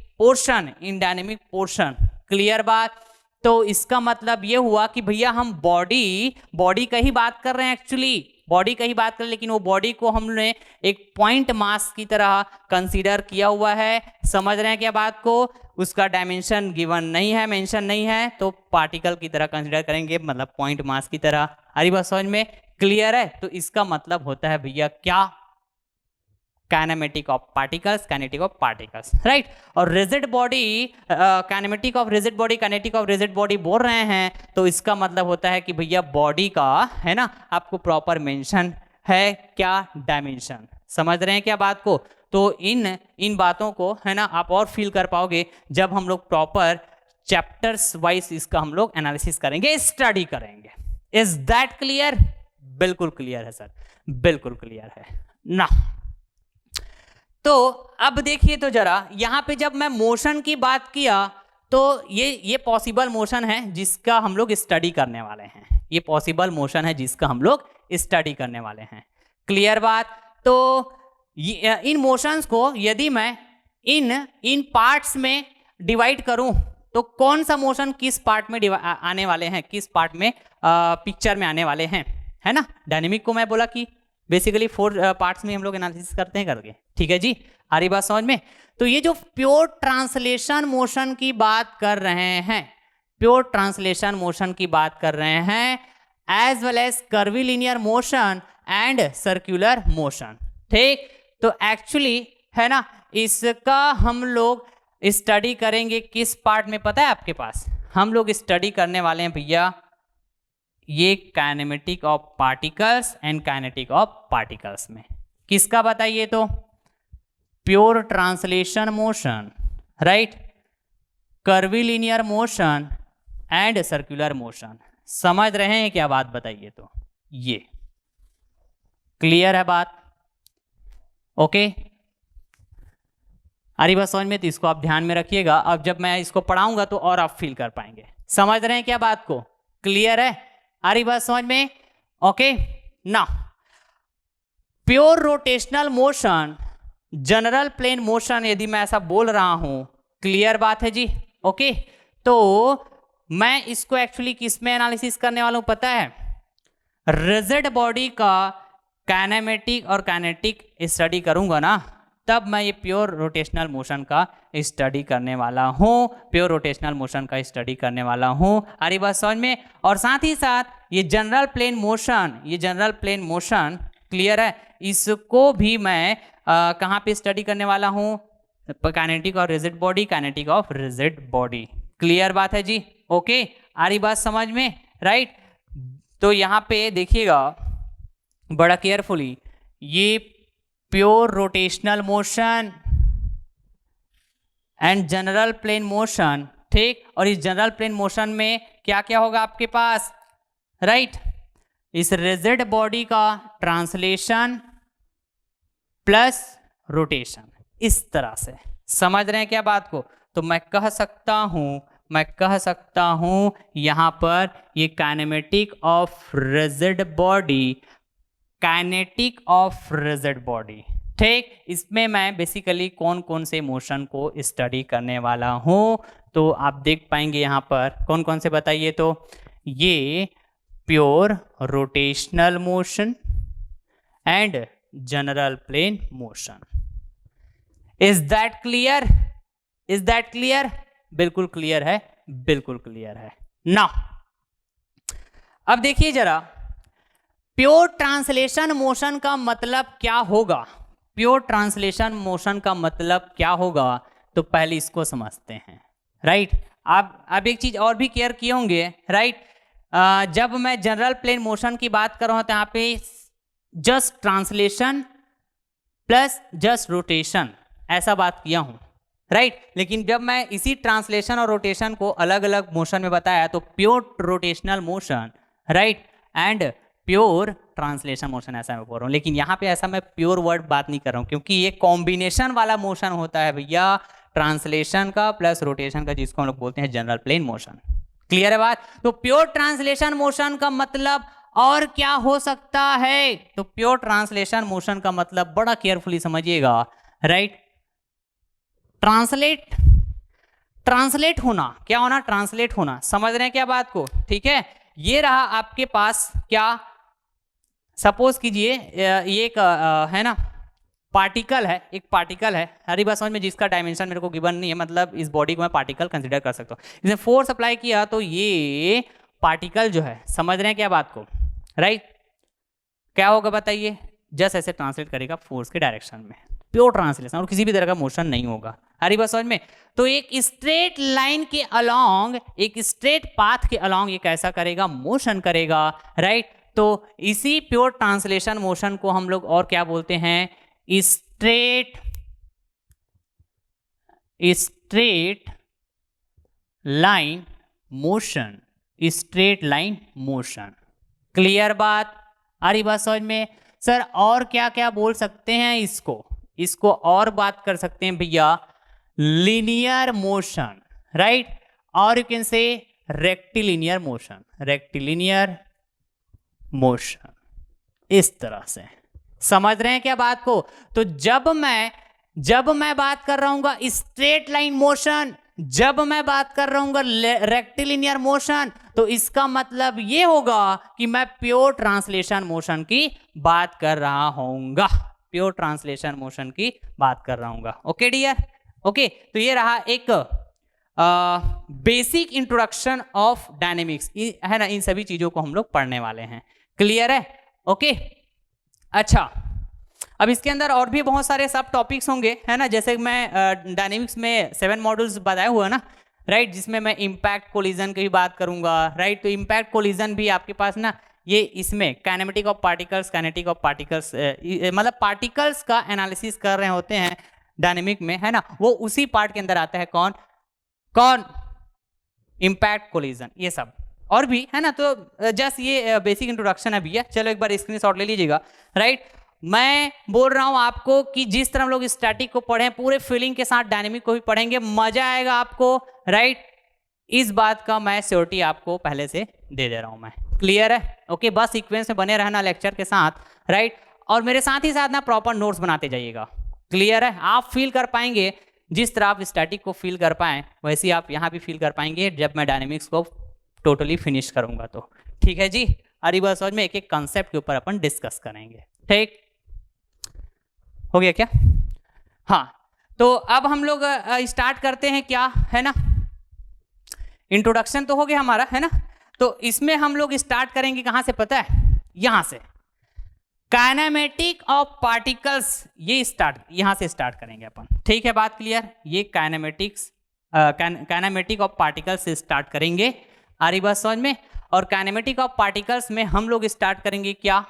पोर्शन। क्लियर बात? तो इसका मतलब ये हुआ कि भैया हम बॉडी का ही बात कर रहे हैं, एक्चुअली बॉडी का ही बात कर रहे हैं, लेकिन वो बॉडी को हमने एक पॉइंट मास की तरह कंसीडर किया हुआ है। समझ रहे हैं क्या बात को? उसका डायमेंशन गिवन नहीं है, मेंशन नहीं है, तो पार्टिकल की तरह कंसीडर करेंगे, मतलब पॉइंट मास की तरह। अरे बात समझ में क्लियर है? तो इसका मतलब होता है भैया क्या? Kinematic of particles, kinetic of particles, right. और rigid body, kinematic of rigid body, kinetic of rigid body बोल रहे हैं, तो इसका मतलब होता है कि भैया बॉडी का, है ना, आपको प्रॉपर मेंशन है क्या? डायमेंशन। समझ रहे हैं क्या बात को? तो इन बातों को, है ना, आप और फील कर पाओगे जब हम लोग प्रॉपर चैप्टर्स वाइज इसका हम लोग एनालिसिस करेंगे, स्टडी करेंगे। Is that clear? बिल्कुल क्लियर है सर, बिल्कुल क्लियर है ना। तो अब देखिए तो जरा यहां पे जब मैं मोशन की बात किया तो ये पॉसिबल मोशन है जिसका हम लोग स्टडी करने वाले हैं। ये पॉसिबल मोशन है जिसका हम लोग स्टडी करने वाले हैं। क्लियर बात? तो इन मोशंस को यदि मैं इन पार्ट्स में डिवाइड करूं तो कौन सा मोशन किस पार्ट में आने वाले हैं, किस पार्ट में पिक्चर में आने वाले हैं, है ना। डायनेमिक को मैं बोला कि बेसिकली 4 पार्ट्स में हम लोग एनालिसिस करते हैं करके, ठीक है जी, आ रही बात समझ में। तो ये जो प्योर ट्रांसलेशन मोशन की बात कर रहे हैं, प्योर ट्रांसलेशन मोशन की बात कर रहे हैं, as well as curvilinear motion and circular motion, ठीक। तो एक्चुअली, है ना, इसका हम लोग स्टडी करेंगे किस पार्ट में पता है आपके पास? हम लोग स्टडी करने वाले हैं भैया ये kinematic of particles and kinetic of particles में। किसका बताइए तो? Pure translation motion, right, curvilinear motion and circular motion. समझ रहे हैं क्या बात? बताइए तो। ये क्लियर है बात? ओके, अरे बस समझ में, तो इसको आप ध्यान में रखिएगा। अब जब मैं इसको पढ़ाऊंगा तो और आप फील कर पाएंगे। समझ रहे हैं क्या बात को? क्लियर है? अरे बस समझ में? ओके ना, pure rotational motion, general plane motion, यदि मैं ऐसा बोल रहा हूं, क्लियर बात है जी? ओके, तो मैं इसको एक्चुअली किस में एनालिसिस करने वाला हूं पता है? रिजिड बॉडी का काइनेमेटिक और काइनेटिक स्टडी करूंगा ना, तब मैं ये प्योर रोटेशनल मोशन का स्टडी करने वाला हूं, प्योर रोटेशनल मोशन का स्टडी करने वाला हूं। अरे बात समझ में? और साथ ही साथ ये जनरल प्लेन मोशन, ये जनरल प्लेन मोशन, क्लियर है, इसको भी मैं कहाँ पे स्टडी करने वाला हूं? काइनेटिक और rigid body, kinetic of rigid body. Clear बात है जी? ओके, आ रही बात समझ में? राइट, तो यहाँ पे देखिएगा बड़ा केयरफुली, ये pure rotational motion and general plane motion, ठीक, और इस जनरल प्लेन मोशन में क्या क्या होगा आपके पास? राइट, इस रिजिड बॉडी का ट्रांसलेशन प्लस रोटेशन, इस तरह से। समझ रहे हैं क्या बात को? तो मैं कह सकता हूं यहां पर ये kinematic of rigid body, kinetic of rigid body, ठीक। इसमें मैं बेसिकली कौन कौन से मोशन को स्टडी करने वाला हूं, तो आप देख पाएंगे यहां पर कौन कौन से, बताइए तो। ये pure rotational motion and general plane motion. Is that clear? Is that clear? बिल्कुल क्लियर है, बिल्कुल क्लियर है ना। अब देखिए जरा, प्योर ट्रांसलेशन मोशन का मतलब क्या होगा? प्योर ट्रांसलेशन मोशन का मतलब क्या होगा? तो पहले इसको समझते हैं, राइट। आप एक चीज और भी केयर किए होंगे, राइट। जब मैं जनरल प्लेन मोशन की बात कर रहा हूं तो यहाँ पे just translation plus just rotation, ऐसा बात किया हूं, राइट। लेकिन जब मैं इसी ट्रांसलेशन और रोटेशन को अलग अलग मोशन में बताया तो pure rotational motion, right, and pure translation motion, ऐसा मैं बोल रहा हूँ। लेकिन यहाँ पे ऐसा मैं प्योर वर्ड बात नहीं कर रहा हूँ, क्योंकि ये कॉम्बिनेशन वाला मोशन होता है भैया, ट्रांसलेशन का प्लस रोटेशन का, जिसको हम लोग बोलते हैं जनरल प्लेन मोशन। क्लियर है बात? तो प्योर ट्रांसलेशन मोशन का मतलब और क्या हो सकता है? तो प्योर ट्रांसलेशन मोशन का मतलब बड़ा केयरफुली समझिएगा, राइट। ट्रांसलेट होना, क्या होना? ट्रांसलेट होना। समझ रहे हैं क्या बात को? ठीक है, ये रहा आपके पास क्या, सपोज कीजिए ये एक है ना पार्टिकल है, एक पार्टिकल है, हरी बात समझ में, जिसका डायमेंशन मेरे को गिवन नहीं है, मतलब इस बॉडी को मैं पार्टिकल कंसीडर कर सकता हूँ। इसने फोर्स अप्लाई किया तो ये पार्टिकल जो है, समझ रहे हैं क्या बात को, राइट, क्या होगा बताइए? जस्ट ऐसे ट्रांसलेट करेगा फोर्स के डायरेक्शन में, प्योर ट्रांसलेशन, और किसी भी तरह का मोशन नहीं होगा। हरी बात समझ में? तो एक स्ट्रेट लाइन के अलोंग, एक स्ट्रेट पाथ के अलोंग ये कैसा करेगा? मोशन करेगा, राइट। तो इसी प्योर ट्रांसलेशन मोशन को हम लोग और क्या बोलते हैं? Straight line motion, straight line motion. Clear बात? आ रही बात समझ में? सर और क्या क्या बोल सकते हैं इसको और बात कर सकते हैं भैया, लीनियर मोशन, राइट, और यू कैन से रेक्टिलिनियर मोशन, इस तरह से। समझ रहे हैं क्या बात को? तो जब मैं बात कर रहा हूँ स्ट्रेट लाइन मोशन, जब मैं बात कर रहा हूँ रेक्टिलिनियर मोशन, तो इसका मतलब ये होगा कि मैं प्योर ट्रांसलेशन मोशन की बात कर रहा होऊंगा, प्योर ट्रांसलेशन मोशन की बात कर रहा हूँ। Okay dear? ओके, तो ये रहा एक बेसिक इंट्रोडक्शन ऑफ डायनेमिक्स, है ना। इन सभी चीजों को हम लोग पढ़ने वाले हैं। क्लियर है? ओके, अच्छा, अब इसके अंदर और भी बहुत सारे सब टॉपिक्स होंगे, है ना, जैसे मैं डायनेमिक्स में 7 मॉड्यूल्स बताया हुआ है ना, राइट, जिसमें मैं इम्पैक्ट कोलिजन की भी बात करूंगा, राइट। तो इम्पैक्ट कोलिजन भी आपके पास ना, ये इसमें kinematic of particles, kinetic of particles, मतलब पार्टिकल्स का एनालिसिस कर रहे होते हैं डायनेमिक में, है ना, वो उसी पार्ट के अंदर आता है। कौन कौन? इम्पैक्ट कोलिजन, ये सब और भी, है ना। तो जस्ट ये बेसिक इंट्रोडक्शन है भैया। चलो एक बार स्क्रीनशॉट ले लीजिएगा, राइट। मैं बोल रहा हूं आपको कि जिस तरह हम लोग स्टैटिक को पढ़े, पूरे फीलिंग के साथ डायनेमिक को भी पढ़ेंगे, मजा आएगा आपको, राइट। इस बात का मैं श्योरिटी आपको पहले से दे रहा हूं मैं। क्लियर है? ओके, बस सीक्वेंस में बने रहना लेक्चर के साथ, राइट। और मेरे साथ ही साथ ना प्रॉपर नोट्स बनाते जाइएगा। क्लियर है? आप फील कर पाएंगे, जिस तरह आप स्टैटिक को फील कर पाए वैसे आप यहाँ भी फील कर पाएंगे जब मैं डायनेमिक्स को टोटली फिनिश करूंगा तो। ठीक है जी। अरे बस समझ में एक एक कॉन्सेप्ट के ऊपर अपन डिस्कस करेंगे। ठीक हो गया क्या? हाँ, तो अब हम लोग स्टार्ट करते हैं, क्या है ना, इंट्रोडक्शन तो हो गया हमारा, है ना। तो इसमें हम लोग स्टार्ट करेंगे कहां से पता है? यहां से, काइनेमेटिक ऑफ पार्टिकल्स, ये स्टार्ट यहां से स्टार्ट करेंगे अपन। ठीक है, बात क्लियर? ये काइनेमेटिक ऑफ पार्टिकल्स से स्टार्ट करेंगे। आ रही बात समझ में? और काइनेमेटिक ऑफ पार्टिकल्स में हम लोग स्टार्ट करेंगे क्या,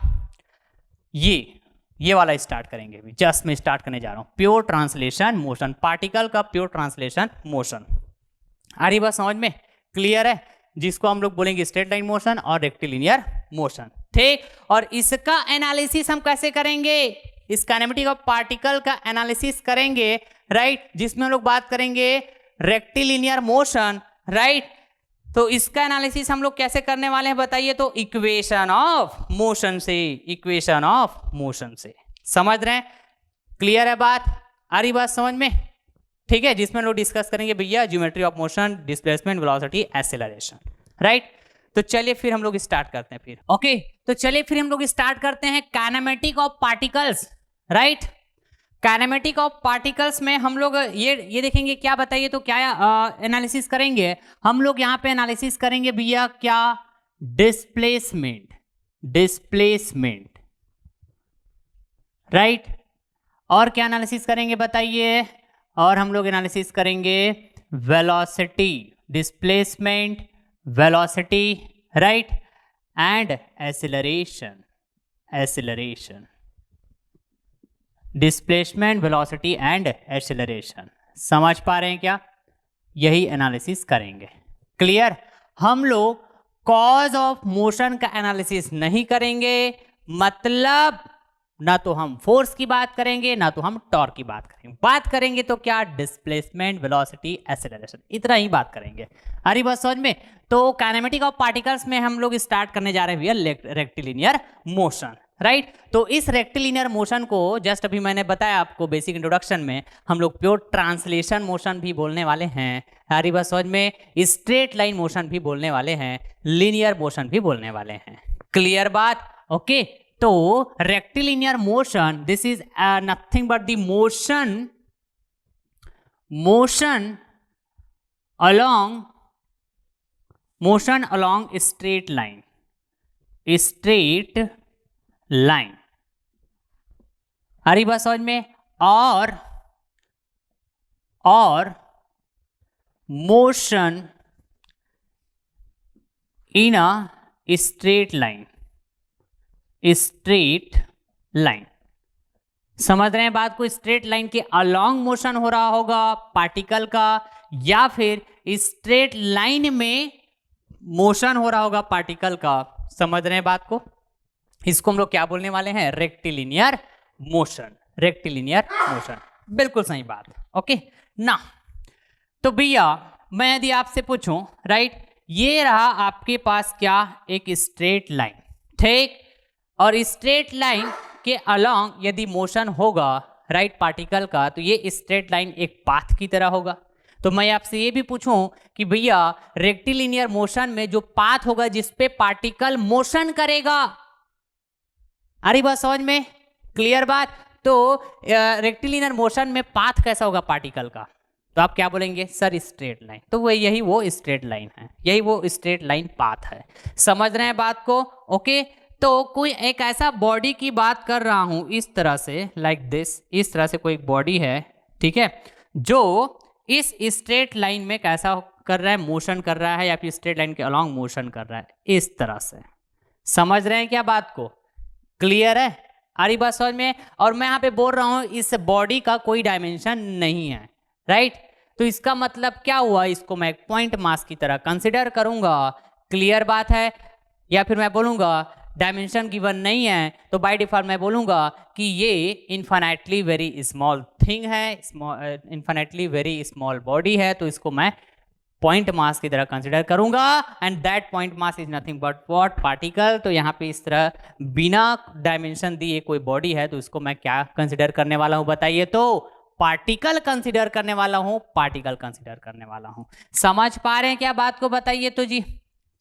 ये वाला स्टार्ट करेंगे। जस्ट मैं स्टार्ट करने जा रहा हूं, प्योर ट्रांसलेशन मोशन, पार्टिकल का प्योर ट्रांसलेशन मोशन। आ रही बात समझ में? क्लियर है? जिसको हम लोग बोलेंगे स्ट्रेट लाइन मोशन और रेक्टिलिनियर मोशन। ठीक, और इसका एनालिसिस हम कैसे करेंगे? इस काइनेमेटिक ऑफ पार्टिकल का एनालिसिस करेंगे, राइट, जिसमें हम लोग बात करेंगे रेक्टिलिनियर मोशन, राइट। तो इसका एनालिसिस हम लोग कैसे करने वाले हैं बताइए? तो इक्वेशन ऑफ मोशन से, इक्वेशन ऑफ मोशन से। समझ रहे हैं? क्लियर है बात? आ रही बात समझ में? ठीक है, जिसमें लोग डिस्कस करेंगे भैया geometry of motion, displacement, velocity, acceleration, right. तो चलिए फिर हम लोग स्टार्ट करते हैं फिर। ओके, तो चलिए फिर हम लोग स्टार्ट करते हैं kinematic of particles, right. Kinematic of particles में हम लोग ये देखेंगे, क्या बताइए? तो क्या एनालिसिस करेंगे हम लोग? यहाँ पे एनालिसिस करेंगे भैया क्या? Displacement, displacement, right. और क्या एनालिसिस करेंगे बताइए? और हम लोग एनालिसिस करेंगे velocity, displacement, velocity, right, and acceleration, acceleration, displacement, velocity and acceleration. समझ पा रहे हैं क्या? यही एनालिसिस करेंगे। क्लियर? हम लोग कॉज ऑफ मोशन का एनालिसिस नहीं करेंगे, मतलब ना तो हम फोर्स की बात करेंगे ना तो हम टॉर्क की बात करेंगे। बात करेंगे तो क्या? डिस्प्लेसमेंट, वेलोसिटी, एक्सेलरेशन, इतना ही बात करेंगे। अरे बस समझ में? तो काइनेमेटिक ऑफ पार्टिकल्स में हम लोग स्टार्ट करने जा रहे हैं रेक्टिलिनियर मोशन, राइट। तो इस रेक्टिलिनियर मोशन को जस्ट अभी मैंने बताया आपको बेसिक इंट्रोडक्शन में, हम लोग प्योर ट्रांसलेशन मोशन भी बोलने वाले हैं। अरे बस समझ में? स्ट्रेट लाइन मोशन भी बोलने वाले हैं, लीनियर मोशन भी बोलने वाले हैं। क्लियर बात? ओके, तो rectilinear motion, this is nothing but the motion along straight line, straight line। हरी बात समझ में? और motion in a straight line, straight line. समझ रहे हैं बात को? स्ट्रेट लाइन के अलोंग मोशन हो रहा होगा पार्टिकल का, या फिर स्ट्रेट लाइन में मोशन हो रहा होगा पार्टिकल का। समझ रहे हैं बात को? इसको हम लोग क्या बोलने वाले हैं? Rectilinear motion, rectilinear motion. बिल्कुल सही बात। ओके ना, तो भैया मैं यदि आपसे पूछूं, राइट, ये रहा आपके पास क्या? एक स्ट्रेट लाइन, ठीक। और स्ट्रेट लाइन के अलोंग यदि मोशन होगा, राइट, पार्टिकल का, तो ये स्ट्रेट लाइन एक पाथ की तरह होगा। तो मैं आपसे ये भी पूछूं कि भैया रेक्टिलिनियर मोशन में जो पाथ होगा जिस पे पार्टिकल मोशन करेगा, अरे बात समझ में? क्लियर बात? तो रेक्टिलिनियर मोशन में पाथ कैसा होगा पार्टिकल का? तो आप क्या बोलेंगे? Sir straight line. तो यही वो स्ट्रेट लाइन है, यही वो स्ट्रेट लाइन पाथ है। समझ रहे हैं बात को? ओके, तो कोई एक ऐसा बॉडी की बात कर रहा हूं इस तरह से, लाइक दिस, इस तरह से कोई बॉडी है, ठीक है, जो इस स्ट्रेट लाइन में कैसा कर रहा है, मोशन कर रहा है, या फिर स्ट्रेट लाइन के अलोंग मोशन कर रहा है, इस तरह से। समझ रहे हैं क्या बात को? क्लियर है? आ रही बात समझ में? और मैं यहाँ पे बोल रहा हूं इस बॉडी का कोई डायमेंशन नहीं है, राइट? तो इसका मतलब क्या हुआ, इसको मैं एक पॉइंट मास की तरह कंसिडर करूंगा। क्लियर बात है? या फिर मैं बोलूंगा डायमेंशन गिवन नहीं है, तो बाय डिफॉल्ट मैं बोलूंगा कि ये इन्फिनिटली वेरी स्मॉल थिंग है, इन्फिनिटली वेरी स्मॉल बॉडी है, तो इसको मैं पॉइंट मास की तरह कंसिडर करूंगा। And that point mass is nothing but what, particle. तो यहाँ पे इस तरह बिना डायमेंशन दिए कोई बॉडी है, तो इसको मैं क्या कंसिडर करने वाला हूं बताइए? तो पार्टिकल कंसिडर करने वाला हूं, पार्टिकल कंसिडर करने वाला हूं। समझ पा रहे हैं क्या बात को? बताइए तो जी।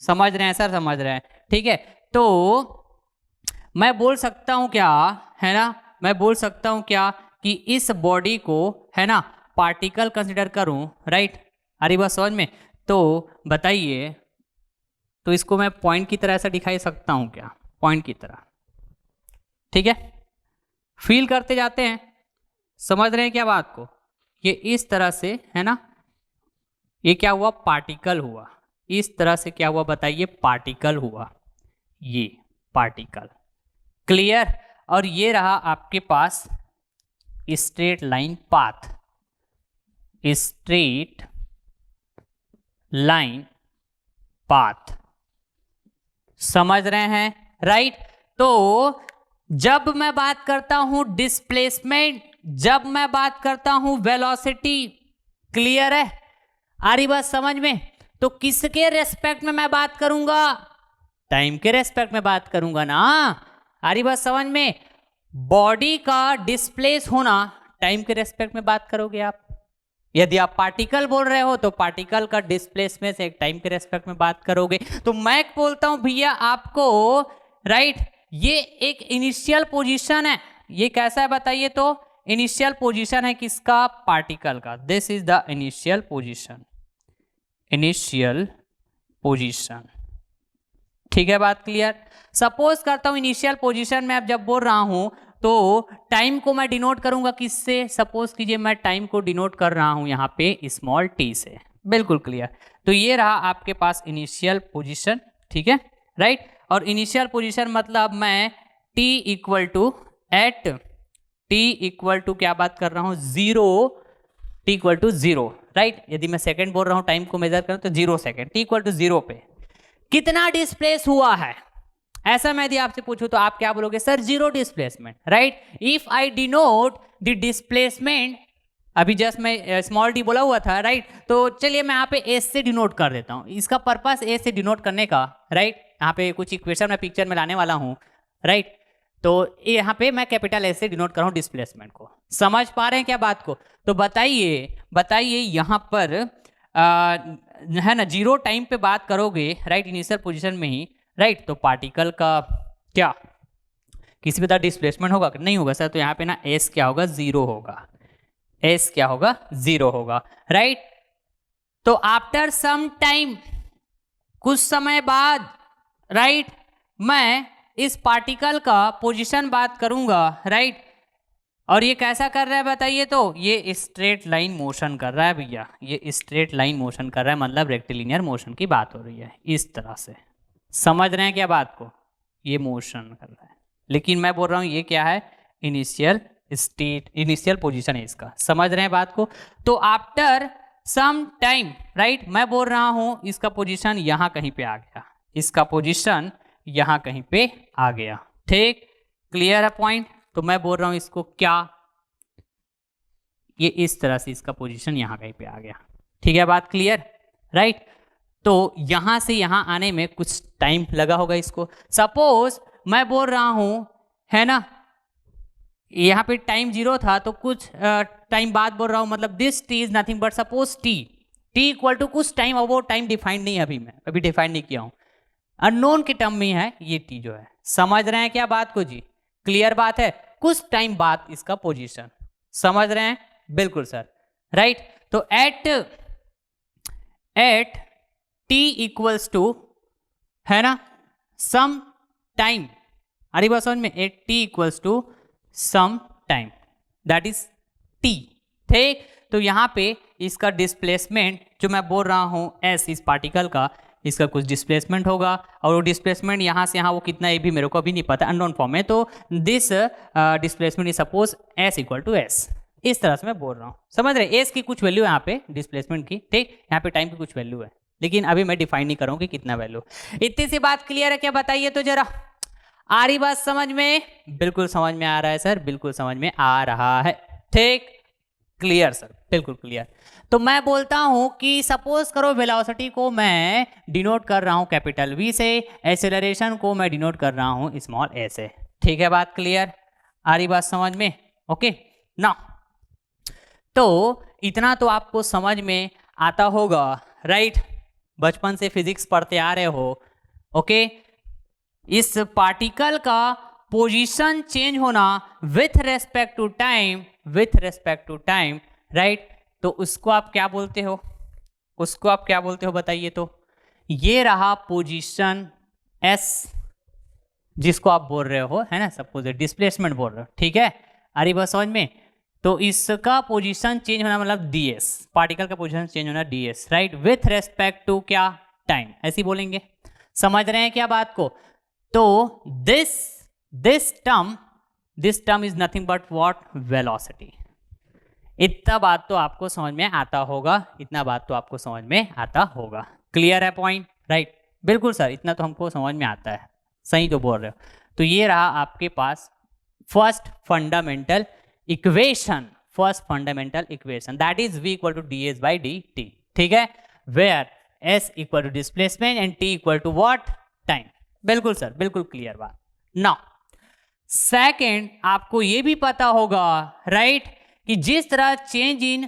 समझ रहे हैं सर? समझ रहे हैं, ठीक है। तो मैं बोल सकता हूं क्या, है ना, मैं बोल सकता हूं क्या कि इस बॉडी को, है ना, पार्टिकल कंसिडर करूं, राइट? अरे बस समझ में? तो बताइए, तो इसको मैं पॉइंट की तरह ऐसा दिखाई सकता हूं क्या? पॉइंट की तरह, ठीक है। फील करते जाते हैं, समझ रहे हैं क्या बात को? ये इस तरह से, है ना, ये क्या हुआ? पार्टिकल हुआ। इस तरह से क्या हुआ बताइए? पार्टिकल हुआ, ये पार्टिकल। क्लियर? और ये रहा आपके पास straight line path, straight line path. समझ रहे हैं, राइट? तो जब मैं बात करता हूं डिस्प्लेसमेंट, जब मैं बात करता हूं वेलोसिटी, क्लियर है? आ रही बात समझ में? तो किसके रेस्पेक्ट में मैं बात करूंगा? टाइम के रेस्पेक्ट में बात करूंगा ना। आ रही बात समझ में? बॉडी का डिस्प्लेस होना टाइम के रेस्पेक्ट में बात करोगे आप। यदि आप पार्टिकल बोल रहे हो तो पार्टिकल का डिस्प्लेसमेंट से एक टाइम के रेस्पेक्ट में बात करोगे। तो मैं बोलता हूं भैया आपको, राइट, ये एक इनिशियल पोजीशन है। ये कैसा है बताइए? तो इनिशियल पोजीशन है किसका? पार्टिकल का। This is the initial position, initial position, ठीक है, बात क्लियर? सपोज करता हूं इनिशियल पोजीशन में अब जब बोल रहा हूं तो टाइम को मैं डिनोट करूंगा किससे? सपोज कीजिए मैं टाइम को डिनोट कर रहा हूं यहां पे स्मॉल टी से। बिल्कुल क्लियर? तो ये रहा आपके पास इनिशियल पोजीशन, ठीक है, राइट? और इनिशियल पोजीशन मतलब मैं t equal to at t equal to क्या बात कर रहा हूं? 0, t इक्वल टू 0, राइट? यदि मैं सेकंड बोल रहा हूं टाइम को मेजर करूं तो 0 सेकंड, t इक्वल टू 0 पे कितना डिस्प्लेस हुआ है? ऐसा मैं यदि आपसे पूछूं तो आप क्या बोलोगे? Sir 0 displacement, right? If I denote the displacement, अभी जस्ट मैं स्मॉल डी बोला हुआ था, राइट? तो चलिए मैं यहाँ पे एस से डिनोट कर देता हूँ। इसका पर्पस एस से डिनोट करने का, राइट? यहाँ पे कुछ इक्वेशन मैं पिक्चर में लाने वाला हूँ, राइट? तो यहाँ पे मैं कैपिटल एस से डिनोट कर रहा हूँ डिस्प्लेसमेंट को। समझ पा रहे हैं क्या बात को? तो बताइए यहाँ पर है ना, 0 टाइम पे बात करोगे, राइट, इनिशियल पोजीशन में ही, राइट? तो पार्टिकल का क्या किसी भी तरह डिस्प्लेसमेंट होगा? नहीं होगा सर। तो यहाँ पे ना एस क्या होगा? 0 होगा। एस क्या होगा? 0 होगा, राइट? तो आफ्टर सम टाइम, कुछ समय बाद, राइट, मैं इस पार्टिकल का पोजीशन बात करूंगा, राइट? और ये कैसा कर रहा है बताइए? तो ये स्ट्रेट लाइन मोशन कर रहा है भैया, ये स्ट्रेट लाइन मोशन कर रहा है, मतलब रेक्टिलिनियर मोशन की बात हो रही है इस तरह से। समझ रहे हैं क्या बात को? ये मोशन कर रहा है, लेकिन मैं बोल रहा हूँ ये क्या है? इनिशियल स्टेट, इनिशियल पोजीशन है इसका। समझ रहे हैं बात को? तो आफ्टर सम टाइम, राइट, मैं बोल रहा हूँ इसका पोजीशन यहाँ कहीं पे आ गया, इसका पोजीशन यहाँ कहीं पे आ गया, ठीक? क्लियर है पॉइंट? तो मैं बोल रहा हूँ इसको क्या, ये इस तरह से इसका पोजीशन यहाँ कहीं पे आ गया, ठीक है, बात क्लियर, राइट? तो यहां से यहां आने में कुछ टाइम लगा होगा इसको। सपोज मैं बोल रहा हूं, है ना, यहाँ पे टाइम 0 था, तो कुछ टाइम बाद बोल रहा हूं, मतलब this T is nothing but suppose T equal to कुछ टाइम, अब वो टाइम डिफाइन नहीं है, अभी मैं अभी डिफाइन नहीं किया हूं, अननोन के टर्म में है ये टी जो है। समझ रहे हैं क्या बात को जी? क्लियर बात है? कुछ टाइम बाद इसका पोजीशन, समझ रहे हैं? बिल्कुल सर, राइट? तो एट t इक्वल्स टू, है ना, सम टाइम, आ रही बात समझ में, at T equals to some time that is T. ठीक, तो यहाँ पे इसका डिस्प्लेसमेंट जो मैं बोल रहा हूँ एस इस पार्टिकल का, इसका कुछ डिस्प्लेसमेंट होगा और वो डिस्प्लेसमेंट यहाँ से यहाँ वो कितना है भी मेरे को अभी नहीं पता, अननोन फॉर्म में। तो this displacement is suppose S equal to S, इस तरह से मैं बोल रहा हूँ, समझ रहे। एस की कुछ वैल्यू है यहाँ पे डिस्प्लेसमेंट की, ठीक, यहाँ पे टाइम की कुछ वैल्यू है, लेकिन अभी मैं डिफाइन नहीं करूँ कि कितना वैल्यू। इतनी सी बात क्लियर है क्या, बताइए तो जरा, आ रही बात समझ में? बिल्कुल समझ में आ रहा है सर, बिल्कुल समझ में आ रहा है, ठीक, क्लियर सर, बिल्कुल क्लियर। तो मैं बोलता हूं कि सपोज करो वेलोसिटी को मैं डिनोट कर रहा हूं कैपिटल वी से, एक्सेलरेशन को मैं डिनोट कर रहा हूं स्मॉल ए से, ठीक है, बात क्लियर, आ रही बात समझ में? ओके ना, तो इतना तो आपको समझ में आता होगा, राइट, बचपन से फिजिक्स पढ़ते आ रहे हो। ओके, इस पार्टिकल का पोजीशन चेंज होना with respect to time, with respect to time, right, तो उसको आप क्या बोलते हो, उसको आप क्या बोलते हो बताइए तो? ये रहा पोजीशन एस जिसको आप बोल रहे हो, है ना, सपोज डिस्प्लेसमेंट बोल रहे हो, ठीक है, अरे बस समझ में। तो इसका पोजीशन चेंज होना मतलब डी एस, पार्टिकल का पोजीशन चेंज होना D S, right, with respect to क्या, टाइम, ऐसे ही बोलेंगे, समझ रहे हैं क्या बात को? तो this term is nothing but what, velocity. इतना बात तो आपको समझ में आता होगा, इतना बात तो आपको समझ में आता होगा, क्लियर है पॉइंट, राइट, बिल्कुल सर, इतना तो हमको समझ में आता है, सही तो बोल रहे हो। तो ये रहा आपके पास first fundamental equation, first fundamental equation, that is v equal to D S by D T, ठीक है, where s equal to displacement and t equal to what, time. बिल्कुल सर, बिल्कुल क्लियर बात। नाउ सेकेंड, आपको ये भी पता होगा, राइट, कि जिस तरह change in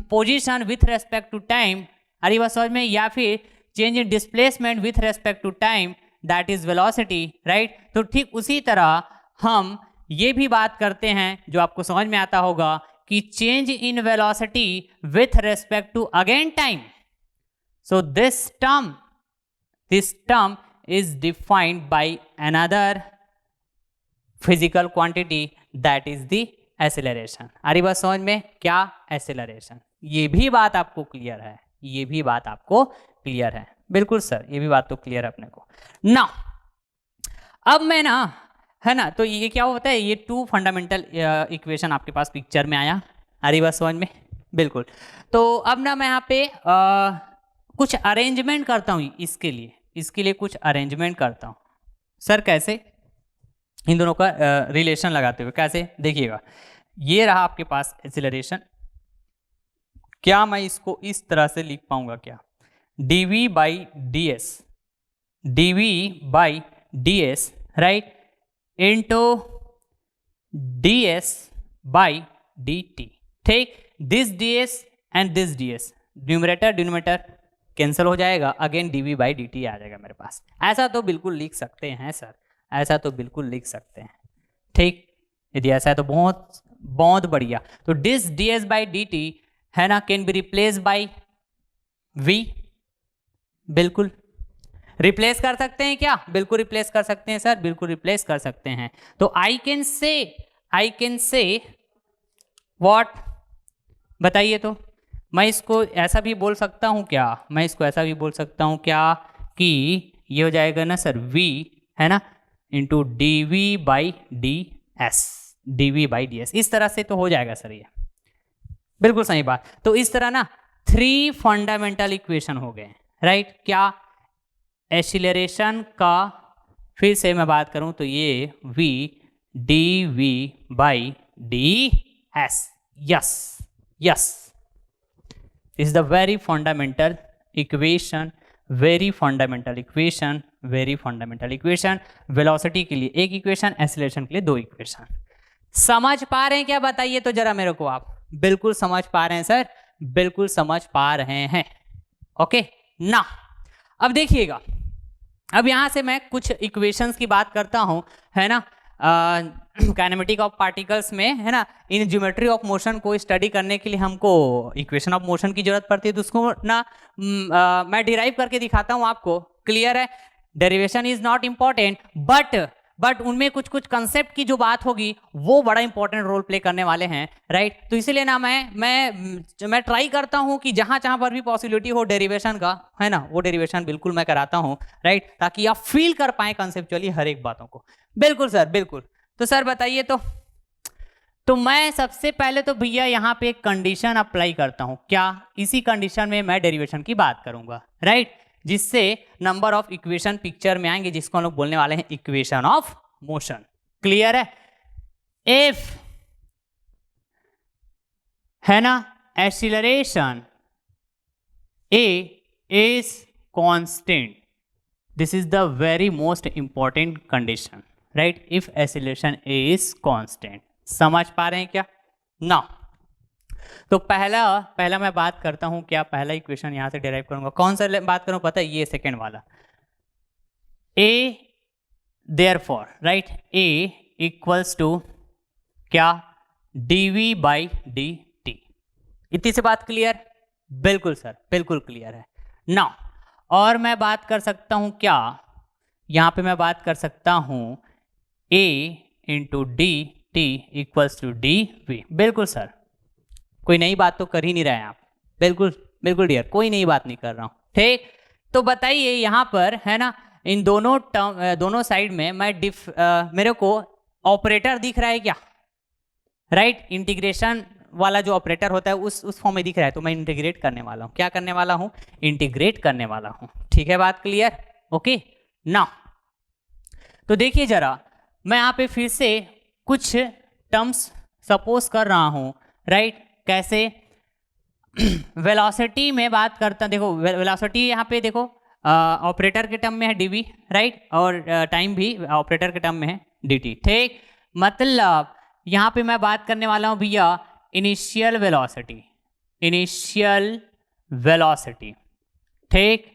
position with respect to time, अरे बस समझ में, या फिर change in displacement with respect to time that is velocity, right, तो ठीक उसी तरह हम ये भी बात करते हैं जो आपको समझ में आता होगा कि change in velocity with respect to again time. So this term is defined by another physical quantity that is the acceleration। अरे बात समझ में, क्या acceleration, ये भी बात आपको क्लियर है, ये भी बात आपको क्लियर है, बिल्कुल सर, ये भी बात तो क्लियर है अपने को। ना अब मैं ना, है ना, तो ये क्या होता है, ये टू फंडामेंटल इक्वेशन आपके पास पिक्चर में आया, अरे बात समझ में, बिल्कुल। तो अब ना मैं यहाँ पे कुछ अरेंजमेंट करता हूँ इसके लिए कुछ अरेंजमेंट करता हूँ। सर कैसे? इन दोनों का रिलेशन लगाते हुए, कैसे देखिएगा, ये रहा आपके पास एक्सीलरेशन, क्या मैं इसको इस तरह से लिख पाऊंगा क्या, dv by D S, dv by D S, right, into D S by D T, ठीक, this D S and this D S, numerator denominator cancel हो जाएगा, again dv by D T आ जाएगा मेरे पास। ऐसा तो बिल्कुल लिख सकते हैं सर, ऐसा तो बिल्कुल लिख सकते हैं, ठीक, यदि ऐसा है तो बहुत बहुत बढ़िया। तो this D S by D T, है ना, can be replace by v, बिल्कुल रिप्लेस कर सकते हैं क्या, बिल्कुल रिप्लेस कर सकते हैं सर, बिल्कुल रिप्लेस कर सकते हैं। तो आई कैन से व्हाट, बताइए तो, मैं इसको ऐसा भी बोल सकता हूँ क्या, मैं इसको ऐसा भी बोल सकता हूँ क्या कि ये हो जाएगा ना सर v, है ना, into D V by D S, D V by D S, इस तरह से तो हो जाएगा सर, ये बिल्कुल सही बात। तो इस तरह ना थ्री फंडामेंटल इक्वेशन हो गए, राइट, क्या, एक्सीलरेशन का, फिर से मैं बात करूं तो ये v D V by D S, yes yes, is the very fundamental equation, very fundamental equation, very fundamental equation। Velocity के लिए एक इक्वेशन, एक्सीलरेशन के लिए दो इक्वेशन। समझ पा रहे हैं क्या, बताइए तो जरा मेरे को आप, बिल्कुल समझ पा रहे हैं सर, बिल्कुल समझ पा रहे हैं, ओके ना। अब देखिएगा, अब यहां से मैं कुछ इक्वेशंस की बात करता हूं, है ना, काइनेमेटिक ऑफ पार्टिकल्स में, है ना, इन ज्योमेट्री ऑफ मोशन को स्टडी करने के लिए हमको इक्वेशन ऑफ मोशन की जरूरत पड़ती है, तो उसको ना मैं डिराइव करके दिखाता हूं आपको, क्लियर है, derivation is not important, but but उनमें कुछ कुछ कंसेप्ट की जो बात होगी वो बड़ा इंपॉर्टेंट रोल प्ले करने वाले हैं, राइट। तो इसीलिए ना मैं ट्राई करता हूं कि जहां जहां पर भी पॉसिबिलिटी हो डेरिवेशन का, है ना, वो डेरिवेशन बिल्कुल मैं कराता हूं, राइट, ताकि आप फील कर पाए कंसेप्चुअली हर एक बातों को। बिल्कुल सर, बिल्कुल। तो सर बताइए, तो मैं सबसे पहले तो भैया यहाँ पे एक कंडीशन अप्लाई करता हूं। क्या? इसी कंडीशन में मैं डेरिवेशन की बात करूंगा, राइट, जिससे नंबर ऑफ इक्वेशन पिक्चर में आएंगे, जिसको हम लोग बोलने वाले हैं इक्वेशन ऑफ मोशन। क्लियर है? इफ, है ना, acceleration A is constant, this is the very most important condition, right. If acceleration A is constant, समझ पा रहे हैं क्या? ना, तो पहला मैं बात करता हूं, क्या पहला इक्वेशन यहां से डिराइव करूंगा। कौन सा बात करूं पता है? ये सेकंड वाला, a therefore, right, a equals to क्या? dv by dt। इतनी से बात क्लियर? बिल्कुल सर, बिल्कुल क्लियर है ना। और मैं बात कर सकता हूं क्या, यहां पे मैं बात कर सकता हूं a into D T equals to D V. बिल्कुल सर, कोई नई बात तो कर ही नहीं रहे हैं आप। बिल्कुल बिल्कुल डियर, कोई नई बात नहीं कर रहा हूं, ठीक। तो बताइए यहाँ पर, है ना, इन दोनों टर्म, दोनों साइड में मैं मेरे को ऑपरेटर दिख रहा है क्या? राइट, इंटीग्रेशन वाला जो ऑपरेटर होता है उस फॉर्म में दिख रहा है, तो मैं इंटीग्रेट करने वाला हूँ। क्या करने वाला हूँ? इंटीग्रेट करने वाला हूँ। ठीक है, बात क्लियर? ओके ना। तो देखिए जरा, मैं यहाँ पे फिर से कुछ टर्म्स सपोज कर रहा हूँ, राइट। कैसे? वेलोसिटी में बात करता, देखो वेलोसिटी यहाँ पे देखो ऑपरेटर के टर्म में है dv, राइट, और टाइम भी ऑपरेटर के टर्म में है dt। ठीक, मतलब यहाँ पे मैं बात करने वाला हूँ भैया इनिशियल वेलोसिटी, इनिशियल वेलोसिटी। ठीक,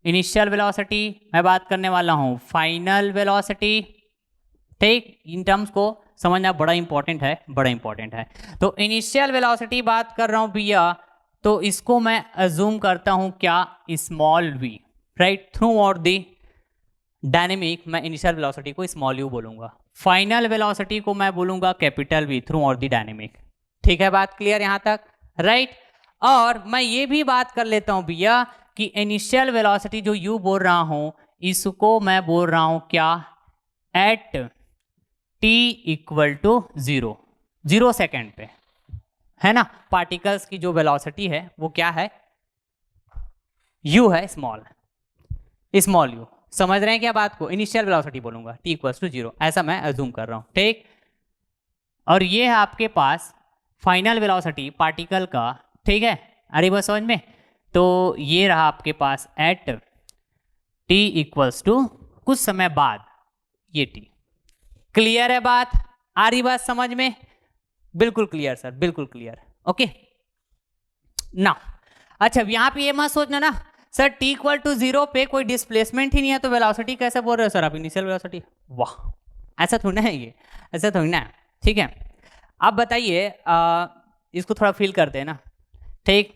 इनिशियल वेलोसिटी मैं बात करने वाला हूँ फाइनल वेलोसिटी। ठीक, इन टर्म्स को समझना बड़ा इंपॉर्टेंट है, बड़ा इंपॉर्टेंट है। तो इनिशियल वेलोसिटी बात कर रहा हूँ भैया, तो इसको मैं अज्यूम करता हूँ क्या? Small v, right, through out the dynamic मैं इनिशियल वेलोसिटी को स्मॉल u बोलूंगा, फाइनल वेलोसिटी को मैं बोलूंगा capital V through out the dynamic. ठीक है, बात क्लियर यहाँ तक, राइट। और मैं ये भी बात कर लेता हूँ भैया कि इनिशियल वेलोसिटी जो u बोल रहा हूँ, इसको मैं बोल रहा हूँ क्या? At t equal to 0 second पे, है ना। पार्टिकल्स की जो वेलोसिटी है वो क्या है? u है, स्मॉल u। समझ रहे हैं क्या बात को? इनिशियल वेलोसिटी बोलूंगा t इक्वल टू 0, ऐसा मैं अज्यूम कर रहा हूं। ठीक, और ये है आपके पास फाइनल वेलोसिटी पार्टिकल का। ठीक है, अरे बस समझ में। तो ये रहा आपके पास एट t इक्वल्स टू कुछ समय बाद ये t। क्लियर है बात? आ रही बात समझ में? बिल्कुल क्लियर सर, बिल्कुल क्लियर। ओके ना। अच्छा, यहां पे ये मत सोचना ना सर t इक्वल टू 0 पे कोई डिस्प्लेसमेंट ही नहीं है तो वेलोसिटी कैसे बोल रहे हो सर आप? Initial velocity. वाह, ऐसा थोड़ी ना है ये, ऐसा थोड़ी ना है। ठीक है, अब बताइए, इसको थोड़ा फील करते हैं ना। ठीक,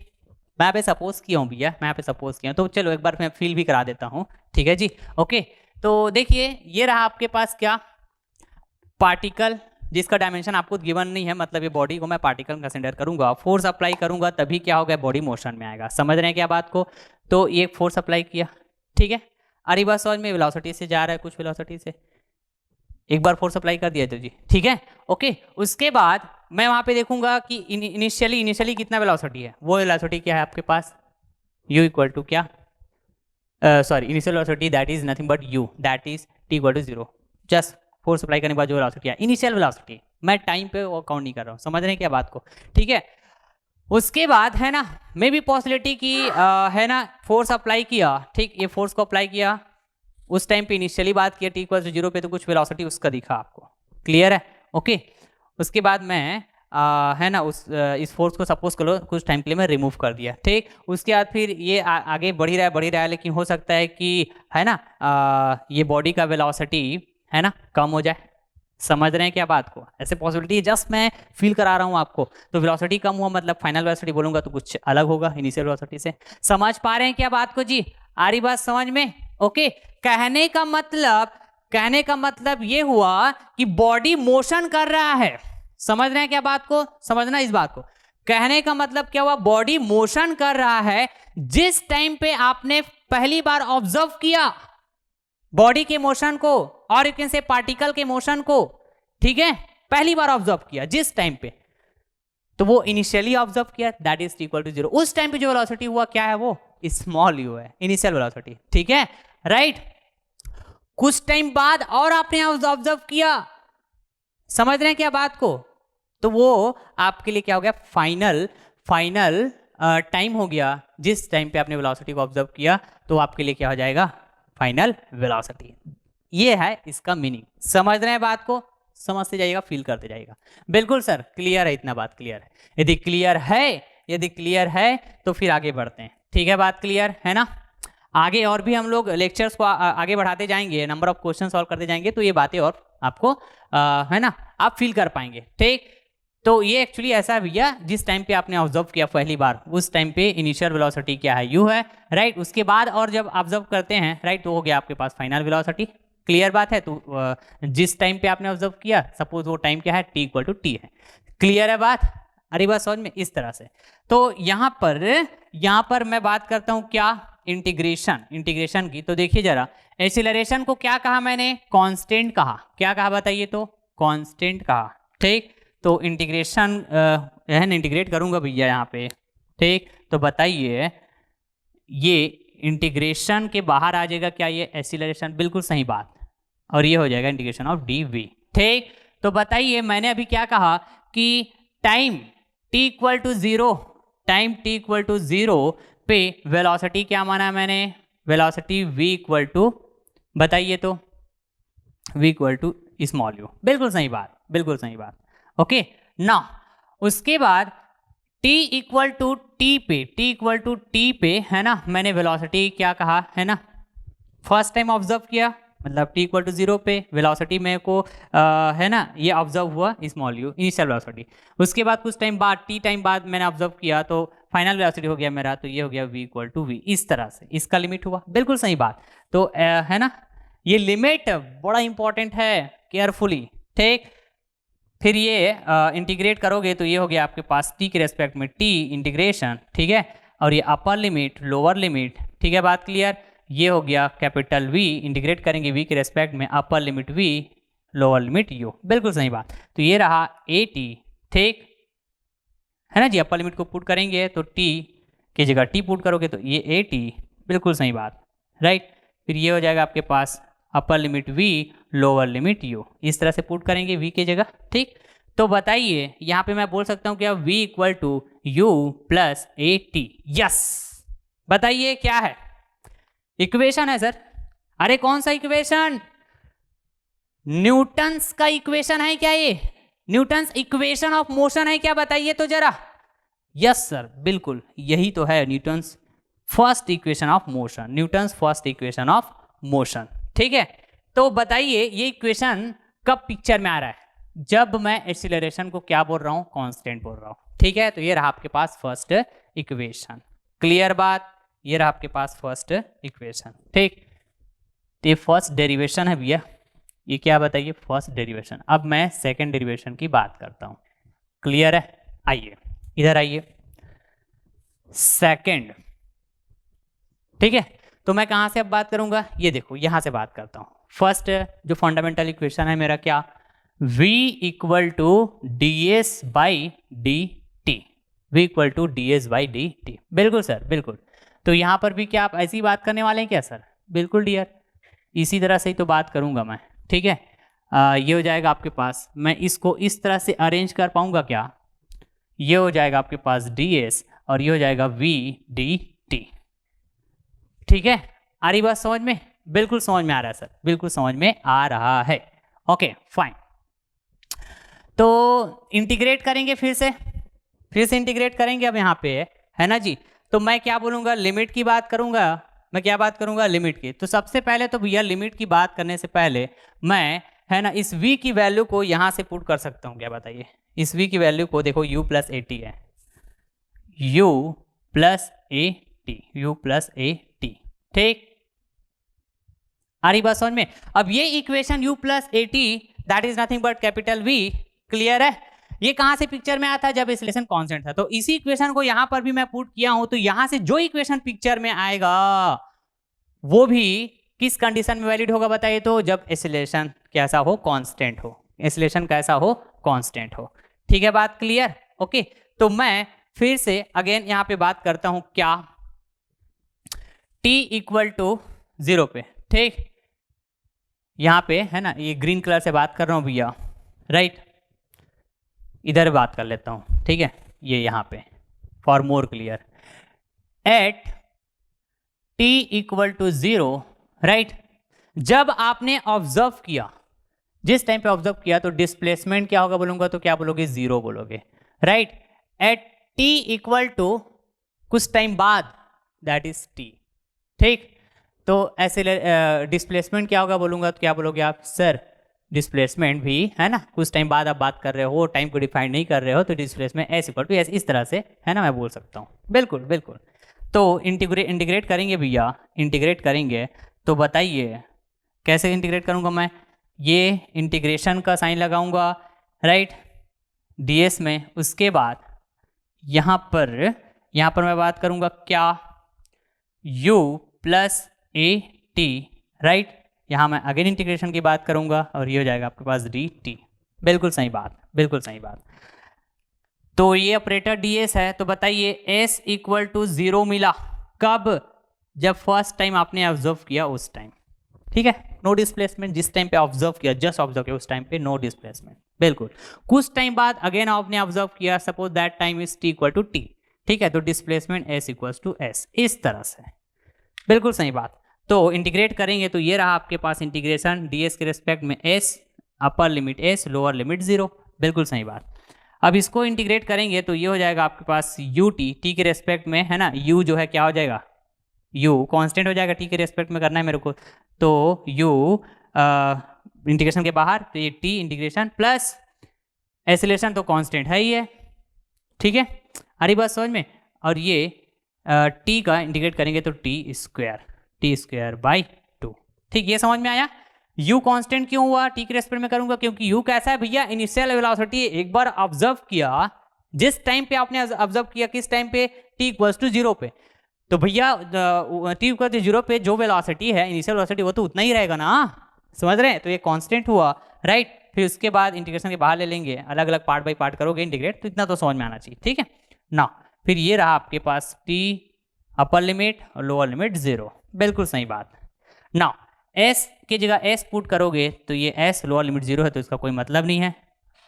मैं यहाँ पे सपोज किया हूँ भैया, मैं यहाँ पे सपोज किया हूँ, तो चलो एक बार मैं फील भी करा देता हूँ। ठीक है जी, ओके। तो देखिए, ये रहा आपके पास क्या? पार्टिकल जिसका डायमेंशन आपको गिवन नहीं है, मतलब ये बॉडी को मैं पार्टिकल कंसिडर करूंगा, फोर्स अप्लाई करूंगा तभी क्या होगा? बॉडी मोशन में आएगा। समझ रहे हैं क्या बात को? तो ये फोर्स अप्लाई किया, ठीक है, अरे बस समझ में, वेलोसिटी से जा रहा है, कुछ वेलोसिटी से एक बार फोर्स अप्लाई कर दिया तो जी, ठीक है, ओके। उसके बाद मैं वहां पे देखूंगा कि इनिशियली कितना वेलोसिटी है। वो वेलोसिटी क्या है आपके पास? u इक्वल टू क्या? Sorry, initial velocity that is nothing but u, that is t equal to 0। Just force apply करने के बाद जो वेलोसिटी है इनिशियल वेलोसिटी, मैं टाइम पे वो काउंट नहीं कर रहा हूँ। समझ रहे हैं क्या बात को? ठीक है, उसके बाद है ना, मे भी पॉसिबिलिटी की है ना, फोर्स अप्लाई किया, ठीक, ये फोर्स को अप्लाई किया उस टाइम पे, इनिशियली बात किया t इक्वल टू 0 पे, तो कुछ वेलोसिटी उसका दिखा आपको। क्लियर है? ओके। उसके बाद मैं है ना इस फोर्स को सपोज करो कुछ टाइम के लिए मैं रिमूव कर दिया। ठीक, उसके बाद फिर ये आगे बढ़ ही रहा है, लेकिन हो सकता है कि है ना ये बॉडी का वेलोसिटी है ना कम हो जाए। समझ रहे हैं क्या बात को? ऐसे पॉसिबिलिटी जस्ट मैं फील करा रहा हूँ आपको। तो वेलोसिटी कम हुआ मतलब फाइनल वेलोसिटी बोलूंगा तो कुछ अलग होगा इनिशियल वेलोसिटी से। समझ पा रहे हैं क्या बात को जी? आ रही बात समझ में? ओके, कहने का मतलब कहने का मतलब ये हुआ कि बॉडी मोशन कर रहा है। समझ रहे हैं क्या बात को? समझना इस बात को। कहने का मतलब क्या हुआ? बॉडी मोशन कर रहा है जिस टाइम पे आपने पहली बार ऑब्जर्व किया बॉडी के मोशन को, और यू कैन से पार्टिकल के मोशन को, ठीक है, पहली बार ऑब्जर्व किया जिस टाइम पे, तो वो इनिशियली ऑब्जर्व किया, दैट इज इक्वल टू 0। उस टाइम पे जो वेलोसिटी हुआ क्या है? वो स्मॉल यू है, इनिशियल वेलोसिटी, ठीक है, राइट। कुछ टाइम बाद और आपने ऑब्जर्व किया, समझ रहे हैं क्या बात को? तो वो आपके लिए क्या हो गया? फाइनल टाइम हो गया। जिस टाइम पे आपने वेलोसिटी को ऑब्जर्व किया तो आपके लिए क्या हो जाएगा? Final velocity. ये है इसका मीनिंग। समझ रहे हैं बात को? समझते जाइएगा, फील करते जाइएगा। बिल्कुल सर, क्लियर है, इतना बात क्लियर है। यदि क्लियर है तो फिर आगे बढ़ते हैं, ठीक है, बात क्लियर है ना? आगे और भी हम लोग लेक्चर्स को आगे बढ़ाते जाएंगे, नंबर ऑफ क्वेश्चन सॉल्व करते जाएंगे, तो ये बातें और आपको है ना, आप फील कर पाएंगे, ठीक। तो ये एक्चुअली ऐसा है भैया, जिस टाइम पे आपने ऑब्जर्व किया पहली बार, उस टाइम पे इनिशियल वेलोसिटी क्या है? u है, राइट। उसके बाद और जब ऑब्जर्व करते हैं, राइट, तो हो गया आपके पास फाइनल वेलोसिटी। क्लियर बात है? तो जिस टाइम पे आपने ऑब्जर्व किया, सपोज वो टाइम क्या है? t इक्वल टू टी है। क्लियर है बात? अरे बस समझ में, इस तरह से। तो यहाँ पर मैं बात करता हूँ क्या? इंटीग्रेशन की। तो देखिए जरा, एक्सीलरेशन को क्या कहा मैंने? कांस्टेंट कहा। क्या कहा बताइए? तो कांस्टेंट कहा, ठीक। तो इंटीग्रेशन इंटीग्रेट करूंगा भैया यहाँ पे, ठीक। तो बताइए, ये इंटीग्रेशन के बाहर आ जाएगा क्या? ये एक्सीलरेशन, बिल्कुल सही बात। और ये हो जाएगा इंटीग्रेशन ऑफ dv, ठीक। तो बताइए, मैंने अभी क्या कहा कि टाइम t इक्वल टू 0 पे वेलोसिटी क्या माना मैंने? वेलोसिटी v इक्वल टू, बताइए तो, v equal to small U. बिल्कुल सही बात, ओके ना। उसके बाद t इक्वल टू टी पे है ना, मैंने वेलोसिटी क्या कहा है ना, फर्स्ट टाइम ऑब्जर्व किया, मतलब t इक्वल टू 0 पे वेलोसिटी मेरे को है ना, ये ऑब्जर्व हुआ स्मॉल यू, इनिशियल वेलोसिटी। उसके बाद कुछ टाइम बाद, t टाइम बाद मैंने ऑब्जर्व किया, तो फाइनल वेलोसिटी हो गया मेरा, तो ये हो गया v इक्वल टू v। इस तरह से इसका लिमिट हुआ। बिल्कुल सही बात। तो है ना, ये लिमिट बड़ा इंपॉर्टेंट है, केयरफुली, ठीक। फिर ये इंटीग्रेट करोगे तो ये हो गया आपके पास t के रेस्पेक्ट में t इंटीग्रेशन, ठीक है। और ये अपर लिमिट, लोअर लिमिट, ठीक है, बात क्लियर। ये हो गया कैपिटल V, इंटीग्रेट करेंगे v के रेस्पेक्ट में, अपर limit v, lower limit u। बिल्कुल सही बात। तो ये रहा at, ठीक है ना जी। अपर लिमिट को पुट करेंगे तो t की जगह t पुट करोगे तो ये at, बिल्कुल सही बात, राइट। फिर ये हो जाएगा आपके पास upper limit v, lower limit u। इस तरह से पुट करेंगे v की जगह, ठीक। तो बताइए, यहाँ पे मैं बोल सकता हूँ क्या? v equal to u plus at। यस, बताइए क्या है? इक्वेशन है सर। अरे कौन सा इक्वेशन? न्यूटन्स का इक्वेशन है क्या? ये न्यूटन्स इक्वेशन ऑफ मोशन है क्या? बताइए तो जरा। यस सर, बिल्कुल यही तो है, Newton's first equation of motion, ठीक है। तो बताइए, ये इक्वेशन कब पिक्चर में आ रहा है? जब मैं एक्सीलरेशन को क्या बोल रहा हूं? कांस्टेंट बोल रहा हूं, ठीक है। तो ये रहा आपके पास फर्स्ट इक्वेशन। क्लियर बात? ये रहा आपके पास फर्स्ट इक्वेशन, ठीक। तो ये फर्स्ट डेरिवेशन है भैया, ये क्या बताइए? First derivation. अब मैं सेकंड डेरिवेशन की बात करता हूं। क्लियर है? आइए इधर आइए, सेकंड, ठीक है। तो मैं कहां से अब बात करूंगा? ये देखो, यहां से बात करता हूं। फर्स्ट जो फंडामेंटल इक्वेशन है मेरा क्या? v equal to ds by D T, v equal to ds by D T. बिल्कुल सर, बिल्कुल। तो यहां पर भी क्या आप ऐसी बात करने वाले हैं क्या सर? बिल्कुल डियर, इसी तरह से ही तो बात करूंगा मैं, ठीक है। ये हो जाएगा आपके पास, मैं इसको इस तरह से अरेंज कर पाऊंगा क्या? ये हो जाएगा आपके पास ds और ये हो जाएगा v डी टी, ठीक है। आ रही बात समझ में? बिल्कुल समझ में आ रहा है सर, बिल्कुल समझ में आ रहा है। Okay fine. तो इंटीग्रेट करेंगे, फिर से इंटीग्रेट करेंगे अब यहाँ पे, है ना जी। तो मैं क्या बोलूंगा? लिमिट की बात करूंगा। मैं क्या बात करूंगा? लिमिट की। तो सबसे पहले तो भैया लिमिट की बात करने से पहले मैं, है ना, इस v की वैल्यू को यहां से पुट कर सकता हूं क्या? बताइए। इस v की वैल्यू को देखो, u प्लस ए टी है, u प्लस ए टी, ठीक। आ रही बात समझ में? अब ये equation u plus a T that is nothing but capital V, clear है? ये कहां से पिक्चर में आया था? जब एक्सेलरेशन कांस्टेंट था। तो इसी इक्वेशन को यहां पर भी मैं पुट किया हूं, तो यहां से जो इक्वेशन पिक्चर में आएगा वो भी किस कंडीशन में वैलिड होगा बताइए? तो जब एक्सेलरेशन कैसा हो? कांस्टेंट हो। एक्सेलरेशन कैसा हो? कांस्टेंट हो। ठीक है, बात क्लियर? ओके, तो मैं फिर से अगेन यहां पे बात करता हूं, क्या t इक्वल टू 0 पे, ठीक, यहां पे है ना, ये ग्रीन कलर से बात कर रहा हूं भैया, राइट, इधर बात कर लेता हूं, ठीक है, ये यहां पे for more clear, at t equal to 0, right, जब आपने ऑब्जर्व किया, जिस टाइम पे ऑब्जर्व किया तो डिस्प्लेसमेंट क्या होगा बोलूंगा तो क्या बोलोगे? 0 बोलोगे, right, at t equal to कुछ टाइम बाद, दैट इज t, ठीक, तो ऐसे डिस्प्लेसमेंट क्या होगा बोलूंगा तो क्या बोलोगे आप? सर डिस्प्लेसमेंट भी है ना, कुछ टाइम बाद आप बात कर रहे हो, टाइम को डिफाइन नहीं कर रहे हो, तो displacement S equal to S, इस तरह से है ना मैं बोल सकता हूँ। बिल्कुल बिल्कुल। तो इंटीग्रेट करेंगे भैया, इंटीग्रेट करेंगे तो बताइए कैसे इंटीग्रेट करूँगा मैं? ये इंटीग्रेशन का साइन लगाऊंगा, राइट, ds में, उसके बाद यहाँ पर मैं बात करूँगा क्या? u plus a T, right, यहाँ मैं अगेन इंटीग्रेशन की बात करूंगा और ये हो जाएगा आपके पास dt। बिल्कुल सही बात, बिल्कुल सही बात। तो ये ऑपरेटर ds है, तो बताइए s इक्वल टू 0 मिला कब? जब फर्स्ट टाइम आपने ऑब्जर्व किया उस टाइम, ठीक है, नो डिस्प्लेसमेंट, जिस टाइम पे ऑब्जर्व किया, जस्ट ऑब्जर्व किया उस टाइम पे नो डिस्प्लेसमेंट, बिल्कुल। कुछ टाइम बाद अगेन आपने ऑब्जर्व किया, suppose that time is t equal to t, ठीक है, तो displacement s equal to s, इस तरह से, बिल्कुल सही बात। तो इंटीग्रेट करेंगे तो ये रहा आपके पास इंटीग्रेशन ds के रिस्पेक्ट में s, upper limit s, lower limit 0, बिल्कुल सही बात। अब इसको इंटीग्रेट करेंगे तो ये हो जाएगा आपके पास ut, t के रिस्पेक्ट में, है ना, u जो है क्या हो जाएगा? u कांस्टेंट हो जाएगा, t के रिस्पेक्ट में करना है मेरे को, तो u इंटीग्रेशन के बाहर, तो ये t इंटीग्रेशन प्लस एक्सेलरेशन तो कांस्टेंट है ही है, ठीक है, अरे बात समझ में? और ये t का इंटीग्रेट करेंगे तो t स्क्वायर बाई 2, ठीक, ये समझ में आया? u कांस्टेंट क्यों हुआ? t के रेस्पेक्ट में करूंगा क्योंकि u कैसा है भैया? Initial velocity. एक बार ऑब्जर्व किया, जिस टाइम पे आपने ऑब्जर्व किया, किस टाइम पे? t इक्वल टू 0 पे, तो भैया t इक्वल टू 0 पे जो वेलोसिटी है, इनिशियल वेलोसिटी, वो तो उतना ही रहेगा ना, समझ रहे हैं? तो ये कांस्टेंट हुआ, राइट, फिर उसके बाद इंटीग्रेशन के बाहर ले लेंगे, अलग अलग पार्ट बाई पार्ट करोगे इंटीग्रेट, तो इतना तो समझ में आना चाहिए, ठीक है ना। फिर ये रहा आपके पास t अपर लिमिट और लोअर लिमिट 0, बिल्कुल सही बात। ना s की जगह s पुट करोगे तो ये s लोअर लिमिट 0 है, तो इसका कोई मतलब नहीं है,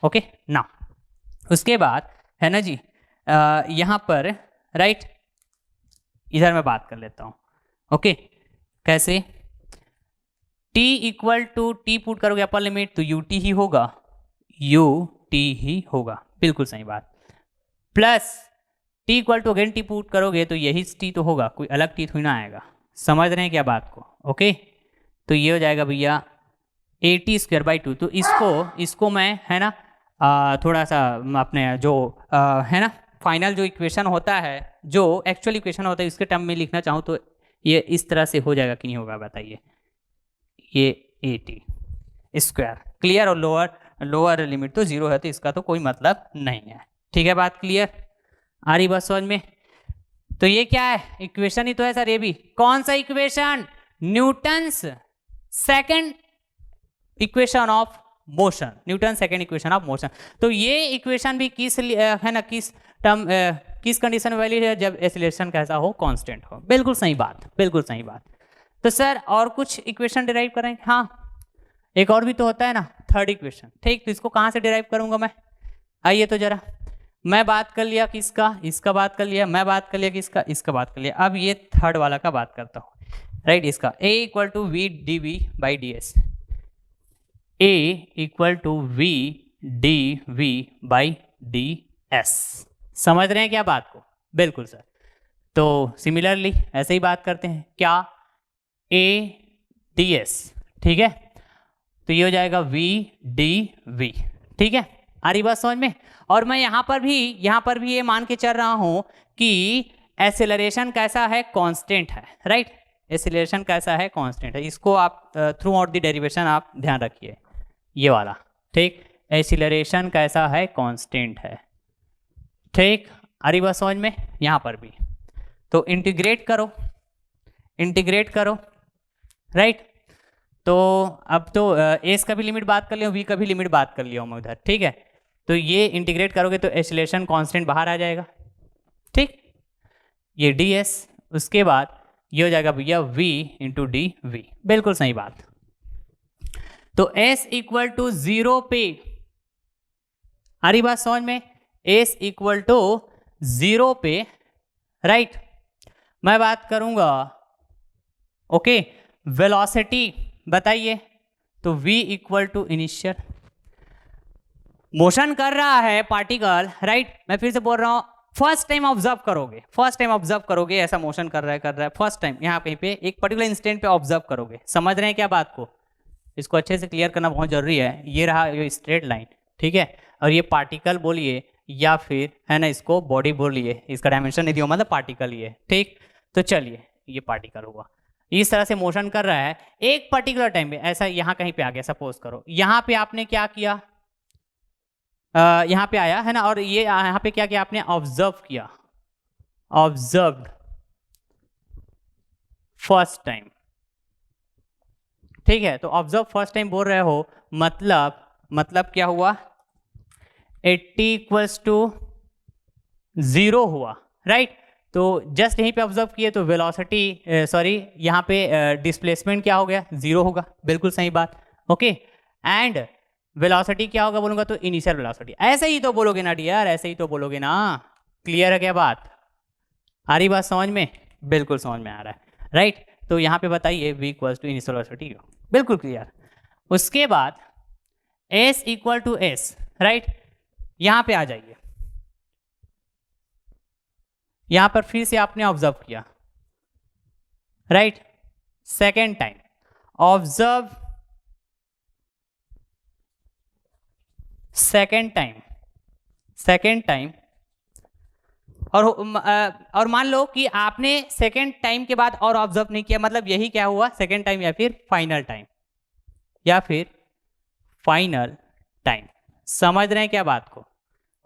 ओके ना। उसके बाद है ना जी, यहाँ पर, राइट, इधर मैं बात कर लेता हूँ, ओके, कैसे? t equal to t put करोगे अपर लिमिट तो ut ही होगा, ut ही होगा, बिल्कुल सही बात, plus t equal to again t put करोगे तो यही t तो होगा, कोई अलग t थोड़ी ना आएगा, समझ रहे हैं क्या बात को? ओके, तो ये हो जाएगा भैया at स्क्वायर बाई 2। तो इसको मैं, है ना, थोड़ा सा अपने जो है ना फाइनल जो इक्वेशन होता है, जो एक्चुअल इक्वेशन होता है, इसके टर्म में लिखना चाहूँ तो ये इस तरह से हो जाएगा कि नहीं होगा बताइए? ये at स्क्वायर, क्लियर, और लोअर लिमिट तो 0 है, तो इसका तो कोई मतलब नहीं है, ठीक है, बात क्लियर आ रही बस समझ में? तो ये क्या है? इक्वेशन ही तो है सर, ये भी कौन सा equation? Newton's second equation of motion, Newton second equation of motion. तो ये इक्वेशन भी किस है ना, किस टर्म, किस कंडीशन में वैलिड है? जब एक्सेलरेशन कैसा हो? कांस्टेंट हो, बिल्कुल सही बात, बिल्कुल सही बात। तो सर और कुछ इक्वेशन डिराइव करेंगे? हाँ, एक और भी तो होता है ना, थर्ड इक्वेशन, ठीक, तो इसको कहाँ से डिराइव करूंगा मैं? आइए तो जरा, मैं बात कर लिया किसका? इसका बात कर लिया, मैं बात कर लिया किसका? इसका बात कर लिया। अब ये थर्ड वाला का बात करता हूँ, राइट, इसका a equal to V D V by D S, a equal to V D V by D S, समझ रहे हैं क्या बात को? बिल्कुल सर। तो सिमिलरली ऐसे ही बात करते हैं, क्या? a डी एस, ठीक है, तो ये हो जाएगा वी डी वी, ठीक है, आ रही बात समझ में? और मैं यहाँ पर भी ये मान के चल रहा हूँ कि एक्सेलरेशन कैसा है? कांस्टेंट है, राइट, एक्सीलरेशन कैसा है, कांस्टेंट है। इसको आप थ्रू आउट द डेरिवेशन आप ध्यान रखिए, ये वाला, ठीक। एक्सीलरेशन कैसा है, कांस्टेंट है, ठीक। अरे बस समझ में, यहाँ पर भी तो इंटीग्रेट करो, इंटीग्रेट करो, राइट। तो अब तो एस का भी लिमिट बात कर लिया, वी का भी लिमिट बात कर लिया हूँ मैं उधर, ठीक है। तो ये इंटीग्रेट करोगे तो एक्सीलरेशन कांस्टेंट बाहर आ जाएगा, ठीक। ये डी एस, उसके बाद ये हो जाएगा भैया v इंटू डी वी, बिल्कुल सही बात। तो s इक्वल टू 0 पे, आ रही बात समझ में, s इक्वल टू 0 पे, राइट। मैं बात करूंगा, ओके, वेलोसिटी बताइए, तो v equal to initial, motion कर रहा है पार्टिकल, राइट। मैं फिर से बोल रहा हूं, फर्स्ट टाइम ऑब्जर्व करोगे, फर्स्ट टाइम ऑब्जर्व करोगे ऐसा मोशन कर रहा है फर्स्ट टाइम, यहाँ कहीं पे एक पर्टिकुलर इंस्टेंट पे ऑब्जर्व करोगे, समझ रहे हैं क्या बात को, इसको अच्छे से क्लियर करना बहुत जरूरी है। ये रहा ये स्ट्रेट लाइन, ठीक है, और ये पार्टिकल बोलिए या फिर है ना इसको बॉडी बोलिए, इसका डायमेंशन नहीं दिया मतलब पार्टिकल ये, ठीक। तो चलिए ये पार्टिकल हुआ, इस तरह से मोशन कर रहा है एक पर्टिकुलर टाइम पे, ऐसा यहाँ कहीं पे आ गया, सपोज करो यहाँ पे आपने क्या किया, यहाँ पे आया है ना, और ये यहाँ पे क्या किया आपने, ऑब्जर्व किया, ऑब्जर्व्ड फर्स्ट टाइम, ठीक है। तो ऑब्जर्व फर्स्ट टाइम बोल रहे हो, मतलब क्या हुआ, 80 इक्वल्स टू 0 हुआ, राइट। तो जस्ट यहीं पे ऑब्जर्व किए तो वेलोसिटी सॉरी यहाँ पे डिस्प्लेसमेंट क्या हो गया, 0 होगा, बिल्कुल सही बात, ओके। एंड वेलोसिटी क्या होगा बोलूंगा तो इनिशियल वेलोसिटी, ऐसे ही तो बोलोगे ना डियर, ऐसे ही तो बोलोगे ना, क्लियर है क्या बात, आ रही बात समझ में, बिल्कुल समझ में आ रहा है, राइट। तो यहाँ पे बताइए v equal to initial velocity, बिल्कुल क्लियर। उसके बाद s equal to S, right, यहाँ पे आ जाइए, यहाँ पर फिर से आपने ऑब्जर्व किया, right, second time observe, second time और मान लो कि आपने सेकेंड टाइम के बाद और ऑब्जर्व नहीं किया, मतलब यही क्या हुआ, सेकेंड टाइम या फिर फाइनल टाइम, समझ रहे हैं क्या बात को,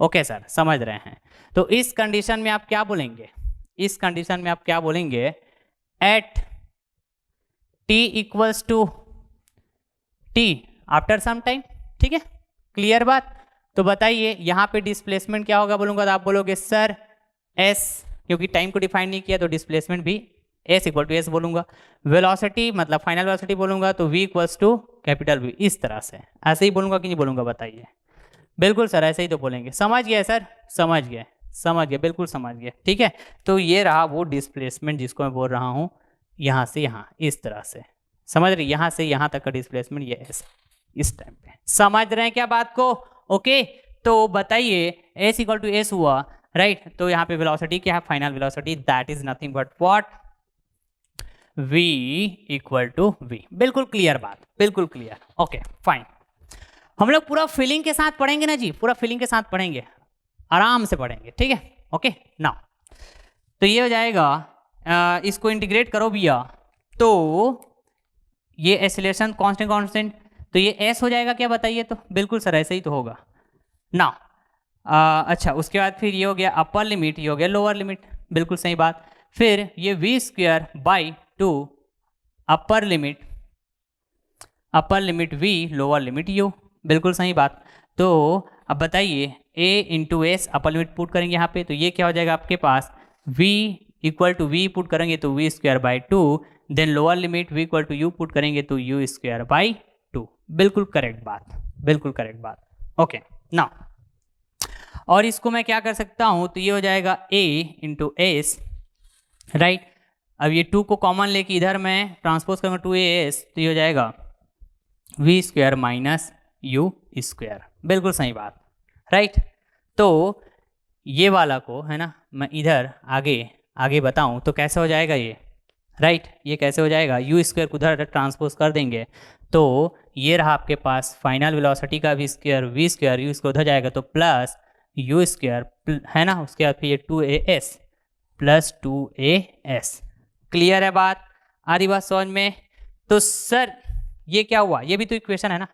ओके सर समझ रहे हैं। तो इस कंडीशन में आप क्या बोलेंगे, इस कंडीशन में आप क्या बोलेंगे, at t equals to t after some time, ठीक है, क्लियर बात। तो बताइए यहाँ पे डिस्प्लेसमेंट क्या होगा बोलूंगा तो आप बोलोगे सर s, क्योंकि टाइम को डिफाइन नहीं किया तो डिस्प्लेसमेंट भी s इक्वल टू एस बोलूंगा, वेलोसिटी मतलब फाइनल वेलोसिटी बोलूंगा तो v equals to capital V, इस तरह से, ऐसे ही बोलूंगा कि नहीं बोलूंगा बताइए, बिल्कुल सर ऐसे ही तो बोलेंगे, समझ गए सर, समझ गए, बिल्कुल समझ गए, ठीक है। तो ये रहा वो डिस्प्लेसमेंट जिसको मैं बोल रहा हूँ, यहाँ से यहाँ इस तरह से, समझ रहे, यहाँ से यहाँ तक का डिस्प्लेसमेंट ये इस टाइम पे, समझ रहे हैं क्या बात को, ओके। तो बताइए s इक्वल टू एस हुआ, राइट। तो यहाँ पे वेलोसिटी क्या है, final velocity, that is nothing but what, v equal to v, बिल्कुल क्लियर बात, बिल्कुल क्लियर, ओके फाइन। हम लोग पूरा फीलिंग के साथ पढ़ेंगे ना जी, पूरा फीलिंग के साथ पढ़ेंगे, आराम से पढ़ेंगे, ठीक है, ओके नाउ। तो ये हो जाएगा, इसको इंटीग्रेट करो भैया, तो ये एक्सीलरेशन कांस्टेंट, तो ये s हो जाएगा क्या बताइए, तो बिल्कुल सर ऐसे ही तो होगा ना। अच्छा उसके बाद फिर ये हो गया अपर लिमिट, ये हो गया लोअर लिमिट, बिल्कुल सही बात। फिर ये v square by 2 upper limit v, lower limit u, बिल्कुल सही बात। तो अब बताइए a into s, upper limit put करेंगे यहाँ पे, तो ये क्या हो जाएगा आपके पास, v equal to v put करेंगे तो v square by 2, then lower limit v equal to u put करेंगे तो u स्क्वायर बाई 2, बिल्कुल करेक्ट बात, बिल्कुल करेक्ट बात, ओके नाउ। और इसको मैं क्या कर सकता हूँ, तो ये हो जाएगा a इंटू एस, राइट। अब ये 2 को कॉमन लेके इधर मैं ट्रांसपोज करूँगा 2as, तो ये हो जाएगा v square minus u square, बिल्कुल सही बात, राइट। तो ये वाला को है ना मैं इधर आगे बताऊं तो कैसे हो जाएगा ये, राइट। ये कैसे हो जाएगा, u स्क्वायर को उधर ट्रांसपोज कर देंगे तो ये रहा आपके पास फाइनल वेलोसिटी का v स्क्वायर u स्क्वायर उधर जाएगा तो प्लस u स्क्वायर है ना, उसके बाद फिर ये 2as प्लस 2as, क्लियर है बात, आ रही बात समझ में? तो सर ये क्या हुआ, ये भी तो इक्वेशन है ना,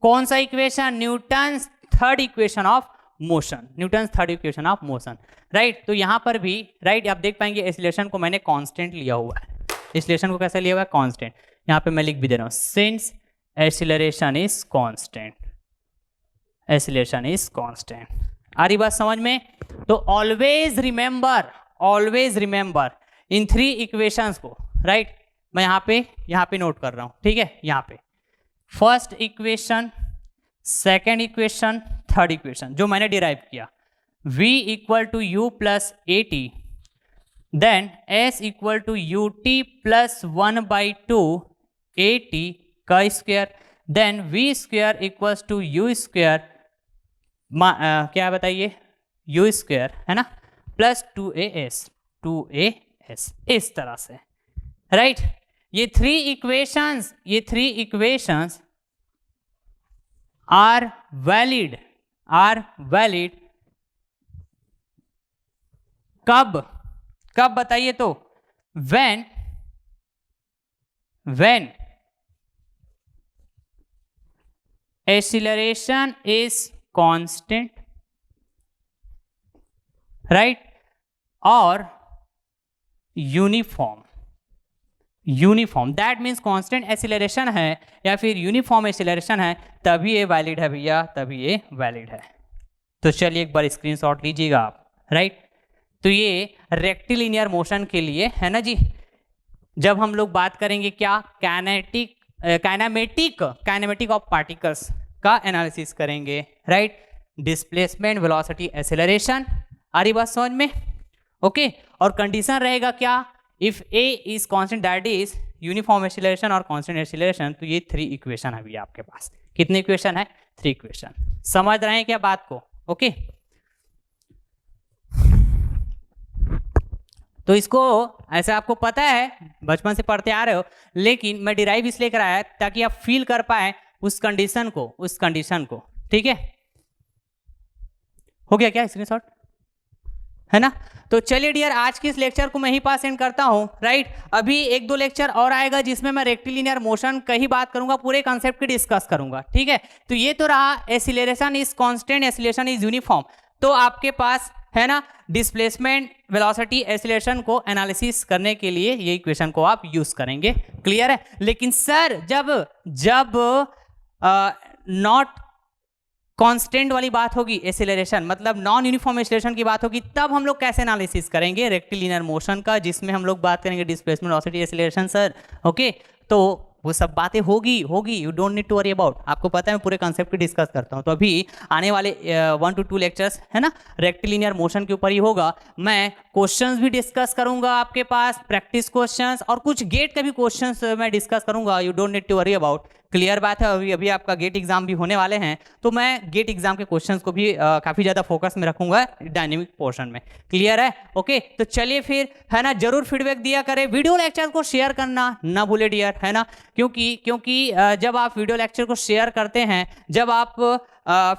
कौन सा equation? Newton's third equation of motion, Newton's third equation of motion, right. तो यहां पर भी राइट आप देख पाएंगे एक्सीलरेशन को मैंने कांस्टेंट लिया हुआ है, एक्सीलरेशन को कैसे लिया हुआ है? कांस्टेंट। यहां पे मैं लिख भी दे रहा हूं, since acceleration is constant, acceleration is constant. आ रही बात समझ में? तो ऑलवेज रिमेंबर इन थ्री इक्वेशंस को, राइट। मैं यहाँ पे नोट कर रहा हूं, ठीक है। यहाँ पे first equation, second equation, third equation जो मैंने डिराइव किया, v equal to u plus a t, then s equal to u t plus 1/2 a t का square, then v square equals to u square, क्या बताइए, you square है ना, plus 2as, इस तरह से, राइट। ये थ्री इक्वेशंस आर वैलिड कब बताइए? तो when acceleration is constant, right, और uniform, that means constant acceleration है या फिर यूनिफॉर्म एक्सीलरेशन है, तभी ये वैलिड है भैया, तभी ये वैलिड है। तो चलिए एक बार स्क्रीनशॉट लीजिएगा आप, राइट। तो ये रेक्टिलिनियर मोशन के लिए है ना जी। जब हम लोग बात करेंगे क्या, काइनेमेटिक ऑफ पार्टिकल्स का एनालिसिस करेंगे, राइट। डिस्प्लेसमेंट, वेलोसिटी, एक्सेलरेशन, आ रही बात समझ में? ओके। और कंडीशन रहेगा क्या, if a is constant that is uniform acceleration और कांस्टेंट एक्सीलरेशन। तो ये थ्री इक्वेशन है अभी आपके पास। कितने इक्वेशन है? Three equation. समझ रहे हैं क्या बात को? ओके। तो इसको ऐसे आपको पता है, बचपन से पढ़ते आ रहे हो, लेकिन मैं डिराइव इसलिए कराया ताकि आप फील कर पाए उस कंडीशन को, ठीक है। हो गया क्या स्क्रीनशॉट, है ना? तो चलिए डियर, आज के इस लेक्चर को मैं ही पास एंड करता हूं, राइट। अभी एक दो लेक्चर और आएगा जिसमें मैं रेक्टिलिनियर मोशन का ही बात करूंगा, पूरे कॉन्सेप्ट की डिस्कस करूंगा, ठीक है। तो ये तो रहा acceleration is constant, acceleration is uniform. तो आपके पास है ना डिस्प्लेसमेंट, वेलोसिटी, एक्सीलरेशन को एनालिसिस करने के लिए ये इक्वेशन को आप यूज करेंगे, क्लियर है। लेकिन सर जब नॉट कांस्टेंट वाली बात होगी, एक्सीलरेशन मतलब नॉन यूनिफॉर्म एक्सीलरेशन की बात होगी, तब हम लोग कैसे एनालिसिस करेंगे रेक्टिलिनियर मोशन का, जिसमें हम लोग बात करेंगे displacement, velocity, acceleration sir. Okay, तो वो सब बातें होगी, you don't need to worry about. आपको पता है मैं पूरे कॉन्सेप्ट की डिस्कस करता हूँ। तो अभी आने वाले 1 to 2 लेक्चर्स है ना रेक्टिलिनियर मोशन के ऊपर ही होगा। मैं क्वेश्चंस भी डिस्कस करूंगा आपके पास, प्रैक्टिस क्वेश्चंस, और कुछ गेट के भी क्वेश्चंस मैं डिस्कस करूंगा। You don't need to worry about, clear बात है। अभी आपका गेट एग्जाम भी होने वाले हैं, तो मैं गेट एग्जाम के क्वेश्चंस को भी काफ़ी ज़्यादा फोकस में रखूंगा डायनेमिक पोर्शन में, क्लियर है। ओके, तो चलिए फिर है ना, जरूर फीडबैक दिया करें, वीडियो लेक्चर को शेयर करना ना भूले डियर, है ना, क्योंकि जब आप वीडियो लेक्चर को शेयर करते हैं, जब आप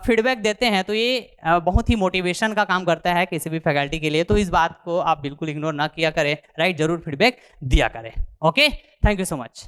फीडबैक देते हैं, तो ये बहुत ही मोटिवेशन का काम करता है किसी भी फैकल्टी के लिए। तो इस बात को आप बिल्कुल इग्नोर ना किया करें, राइट, जरूर फीडबैक दिया करें। Okay, thank you so much.